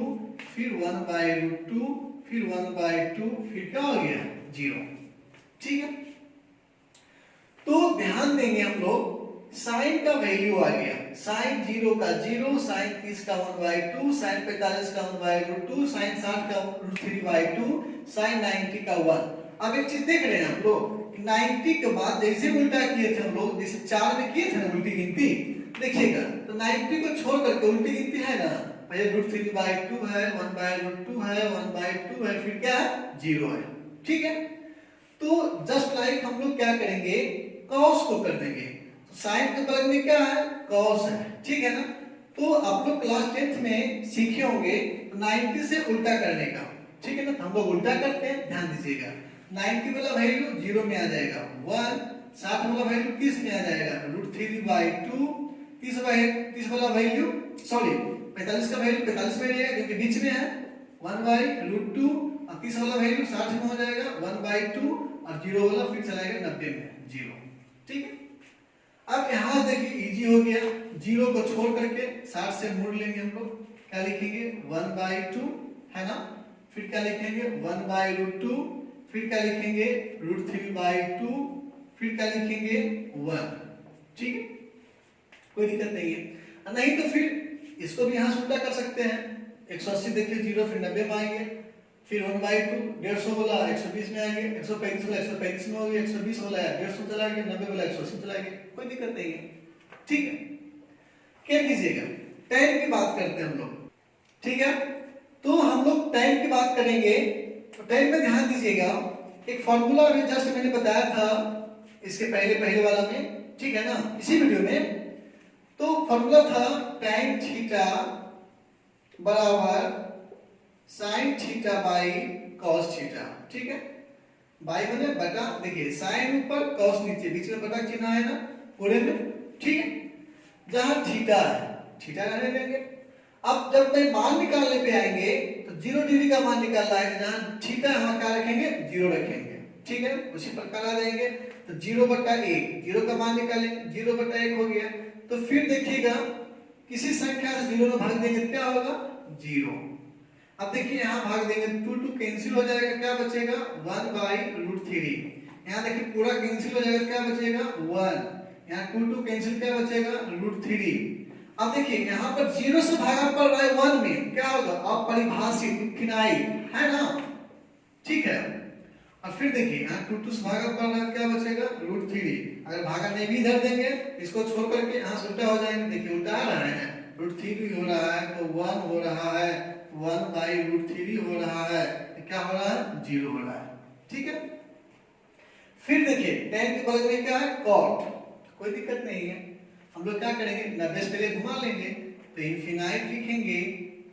फिर 1/√2, फिर 1/2, फिर क्या हो गया 0। ठीक है, तो ध्यान देंगे हम लोग, साइन का वैल्यू आ गया, साइन 0 का 0, साइन 30 का 1/2, साइन 45 का 1/√2, साइन 60 का √3/2, साइन 90 का 1। अब एक चीज देख रहे हैं हम लोग, 90 के बाद जैसे उल्टा किए थे हम लोग, जैसे 4 में किए थे ना उल्टी गिनती, देखिएगा तो 90 को छोड़ करके उल्टी गिनती है ना, पहले √3/2 है, 1/√2 है, 1/2 है, फिर क्या है 0 है। ठीक है, तो जस्ट लाइक हम लोग क्या करेंगे, कॉस को कर देंगे। साइन के बगल में क्या है, कॉस है। ठीक है ना, तो आप लोग क्लास 10th में सीखे होंगे 90 से उल्टा करने का। ठीक है ना, तो हम लोग उल्टा करते हैं, ध्यान दीजिएगा। 90 वाला वैल्यू 0 में आ जाएगा 1, 60 वाला वैल्यू 30 में आ जाएगा √3/2, 30 वाला वैल्यू, सॉरी 45 का वैल्यू 45 में रहेगा क्योंकि बीच में है 1/√2, और 30 वाला वैल्यू 60 में हो जाएगा 1/2, और 0 वाला फिर चलाएगा 90 में 0। ठीक है, अब यहाँ देखिए इजी हो गया, 0 को छोड़ करके 60 से मोड़ लेंगे हम लोग, क्या लिखेंगे 1/2, है ना, फिर क्या लिखेंगे 1/√2, फिर क्या लिखेंगे √3/2, फिर क्या लिखेंगे 1। ठीक है, कोई दिक्कत नहीं है। नहीं तो फिर इसको भी यहाँ से उल्टा कर सकते हैं, 180 देखिए 0, फिर 90 में आएंगे, फिर 1/2, 150 वाला 120 में आएंगे, 135 वाला 135 में हो गया, 120 वाला 150 चला गया, 90 वाला 180 चला गया, कोई दिक्कत नहीं है। ठीक है, क्या कीजिएगा, टाइम की बात करते हैं हम लोग। ठीक है, तो हम लोग टाइम की बात करेंगे, तो टाइम में ध्यान दीजिएगा, एक फॉर्मूला में जस्ट मैंने बताया था इसके पहले वाला में, ठीक है ना, इसी वीडियो में। तो फॉर्मूला था tan थीटा बराबर sin theta by cos theta. ठीक है, बाई मैंने बटा, देखिए sin ऊपर cos नीचे, बीच में बटा चिन्ह है ना पूरे में। ठीक है, जहां थीटा है थीटा रहने देंगे। अब जब मैं मान निकालने पे आएंगे तो 0 डिग्री का मान निकालना है, जहां थीटा हम क्या रखेंगे 0 रखेंगे। ठीक है, उसी प्रकार आ जाएंगे, तो 0/1, 0 का मान निकालेंगे, 0/1 हो गया। तो फिर देखिएगा किसी संख्या से 0 में भाग देंगे क्या होगा 0। अब देखिए यहाँ भाग देंगे 2 कैंसिल हो जाएगा, क्या बचेगा 1/√3। यहाँ देखिए पूरा कैंसिल हो जाएगा, क्या बचेगा 1, यहाँ 2 कैंसिल, क्या बचेगा √3। अब देखिए यहाँ पर 0 से भागा पड़ रहा है 1 में, क्या होगा अपरिभाषित इनफिनाइट, है ना। ठीक है, और फिर देखिए यहाँ 2 से भागा पड़ रहा है, क्या बचेगा √3। अगर भागा नहीं भी इधर देंगे, इसको छोड़ करके यहाँ से उल्टा हो जाएंगे, देखिए उल्टा आ रहा है, √3 हो रहा है तो 1 हो रहा है, 1/√3 हो रहा है, क्या हो रहा है 0 हो रहा है। ठीक है, फिर देखिए tan के बगल में क्या है cot, कोई दिक्कत नहीं है। हम लोग क्या करेंगे 90 से पहले घुमा लेंगे, तो इनफिनाइट लिखेंगे,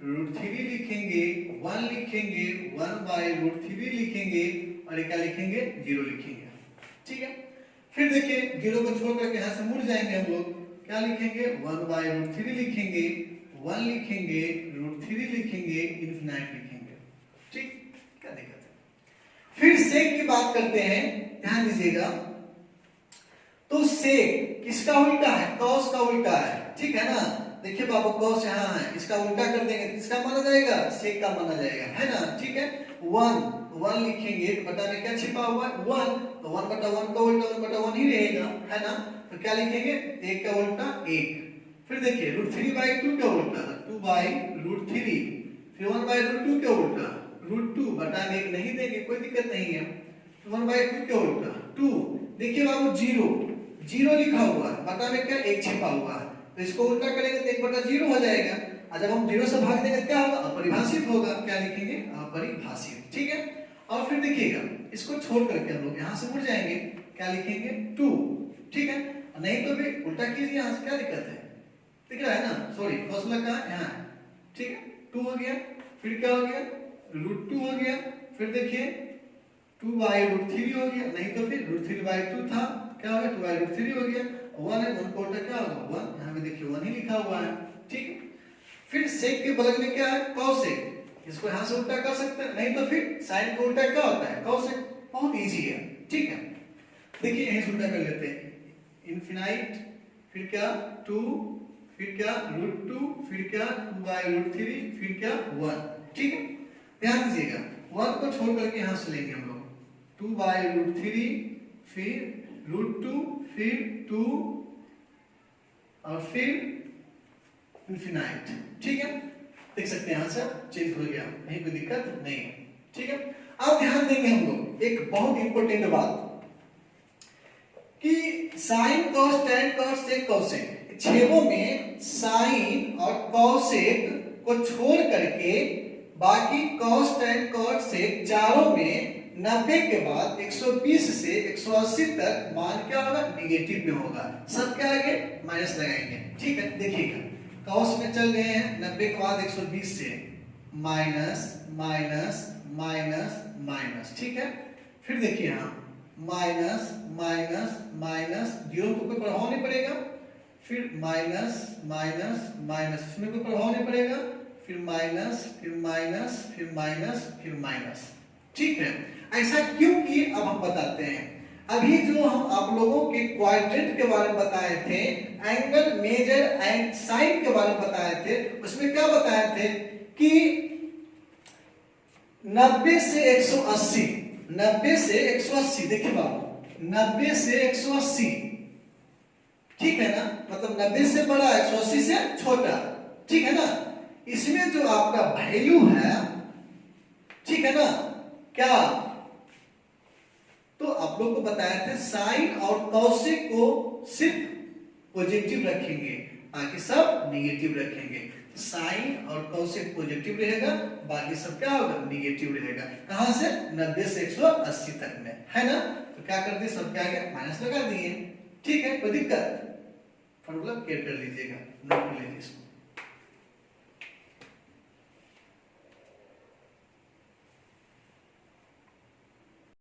√3 लिखेंगे, 1 लिखेंगे, 1/√3 लिखेंगे, और क्या लिखेंगे 0 लिखेंगे। ठीक है, फिर देखिए 0 को छोड़ करके यहाँ से मुड़ जाएंगे हम लोग, क्या लिखेंगे 1/√3 लिखेंगे, 1 लिखेंगे, √3 लिखेंगे, इनफिनाइट लिखेंगे। ठीक, क्या दिक्कत है। फिर सेक की बात करते हैं, ध्यान दीजिएगा, तो सेक किसका उल्टा है, कॉस का उल्टा है। ठीक है ना, देखिए बाबू कॉस यहाँ है, इसका उल्टा कर देंगे, किसका माना जाएगा सेक का माना जाएगा, है ना। ठीक है, 1 लिखेंगे, बटा में क्या छिपा हुआ है 1, तो 1/1 का उल्टा 1/1 ही रहेगा, है ना। तो क्या लिखेंगे 1 का उल्टा 1। फिर देखिए √3/2 का उल्टा 2/√3, फिर 1/√2 का उल्टा √2, बटा में 1 नहीं देंगे, कोई दिक्कत नहीं है। 1/2 का उल्टा 2, देखिए बाबू 0 लिखा हुआ है, बटा में क्या 1 छिपा हुआ है, तो इसको उल्टा करेंगे तो 1/0 हो जाएगा। और जब हम 0 से भाग देंगे क्या होगा अपरिभाषित होगा, क्या लिखेंगे अपरिभाषित। ठीक है, और फिर देखिएगा इसको छोड़ करके हम लोग यहाँ से मुड़ जाएंगे, क्या लिखेंगे 2, ठीक है। नहीं तो फिर उल्टा कीजिए, यहाँ से क्या दिक्कत है, दिख रहा है ना, सॉरी फॉर्मूला कहाँ है, यहाँ, ठीक है। 2 हो गया, फिर क्या हो गया √2 हो गया, फिर देखिए 2/√3 हो गया, नहीं तो फिर √3/2 था, क्या हो गया 2/√3 हो गया, 1 है 1 का उल्टा क्या होगा 1, यहाँ पे देखिए 1 ही लिखा हुआ है, ठीक है। फिर सेक के बगल में क्या है कॉसेक, इसको यहाँ से उल्टा कर सकते हैं, नहीं तो फिर साइन का उल्टा क्या होता है कॉसेक, बहुत इजी है, ठीक है। देखिए यहीं से उल्टा कर लेते हैं, इनफिनाइट फिर क्या 2, फिर क्या √2, फिर क्या 2/√3, फिर क्या 1, ठीक है। ध्यान दीजिएगा 1 को छोड़ करके यहाँ से लेंगे हम लोग 2/√3, फिर √2, फिर 2 और फिर इनफिनाइट, ठीक है। देख सकते हैं यहाँ से चेंज हो गया, कहीं कोई दिक्कत नहीं है, ठीक है। अब ध्यान देंगे हम लोग एक बहुत इंपॉर्टेंट बात कि sine cos tan cos sec cosec छेदों में साइन और cosec को छोड़ करके बाकी cos tan cos sec चारों में 90 के बाद 120 से 180 तक मान क्या होगा निगेटिव में होगा, सब क्या आगे माइनस लगाएंगे, ठीक है। देखिएगा cos में चल गए हैं 90 के बाद 120 से माइनस माइनस माइनस माइनस, ठीक है। फिर देखिए यहाँ माइनस माइनस माइनस, जीरो को कोई प्रभाव नहीं पड़ेगा, फिर माइनस माइनस माइनस, इसमें कोई प्रभाव नहीं पड़ेगा, फिर माइनस फिर माइनस फिर माइनस फिर माइनस, ठीक है। ऐसा क्यों किए अब हम बताते हैं। अभी जो हम आप लोगों के क्वाड्रेंट के बारे में बताए थे, एंगल मेजर एंड साइन के बारे में बताए थे, उसमें क्या बताए थे कि 90 से 180, 90 से 180, देखिए बाबू 90 से 180, ठीक है ना, मतलब 90 से बड़ा 180 से छोटा, ठीक है ना। इसमें जो आपका वैल्यू है, ठीक है ना, क्या तो आप लोग को बताया था साइन और कॉसेक को सिर्फ पॉजिटिव रखेंगे, बाकी सब नेगेटिव रखेंगे। साइन और कॉसेक पॉजिटिव रहेगा, बाकी सब क्या होगा नेगेटिव रहेगा। कहां से 90 से 180 तक में, है ना। तो क्या कर दिए, सब क्या गया माइनस लगा दिए, ठीक है। कोई दिक्कत, फॉर्मूला क्लियर कर लीजिएगा, नोट कर लीजिए इसको।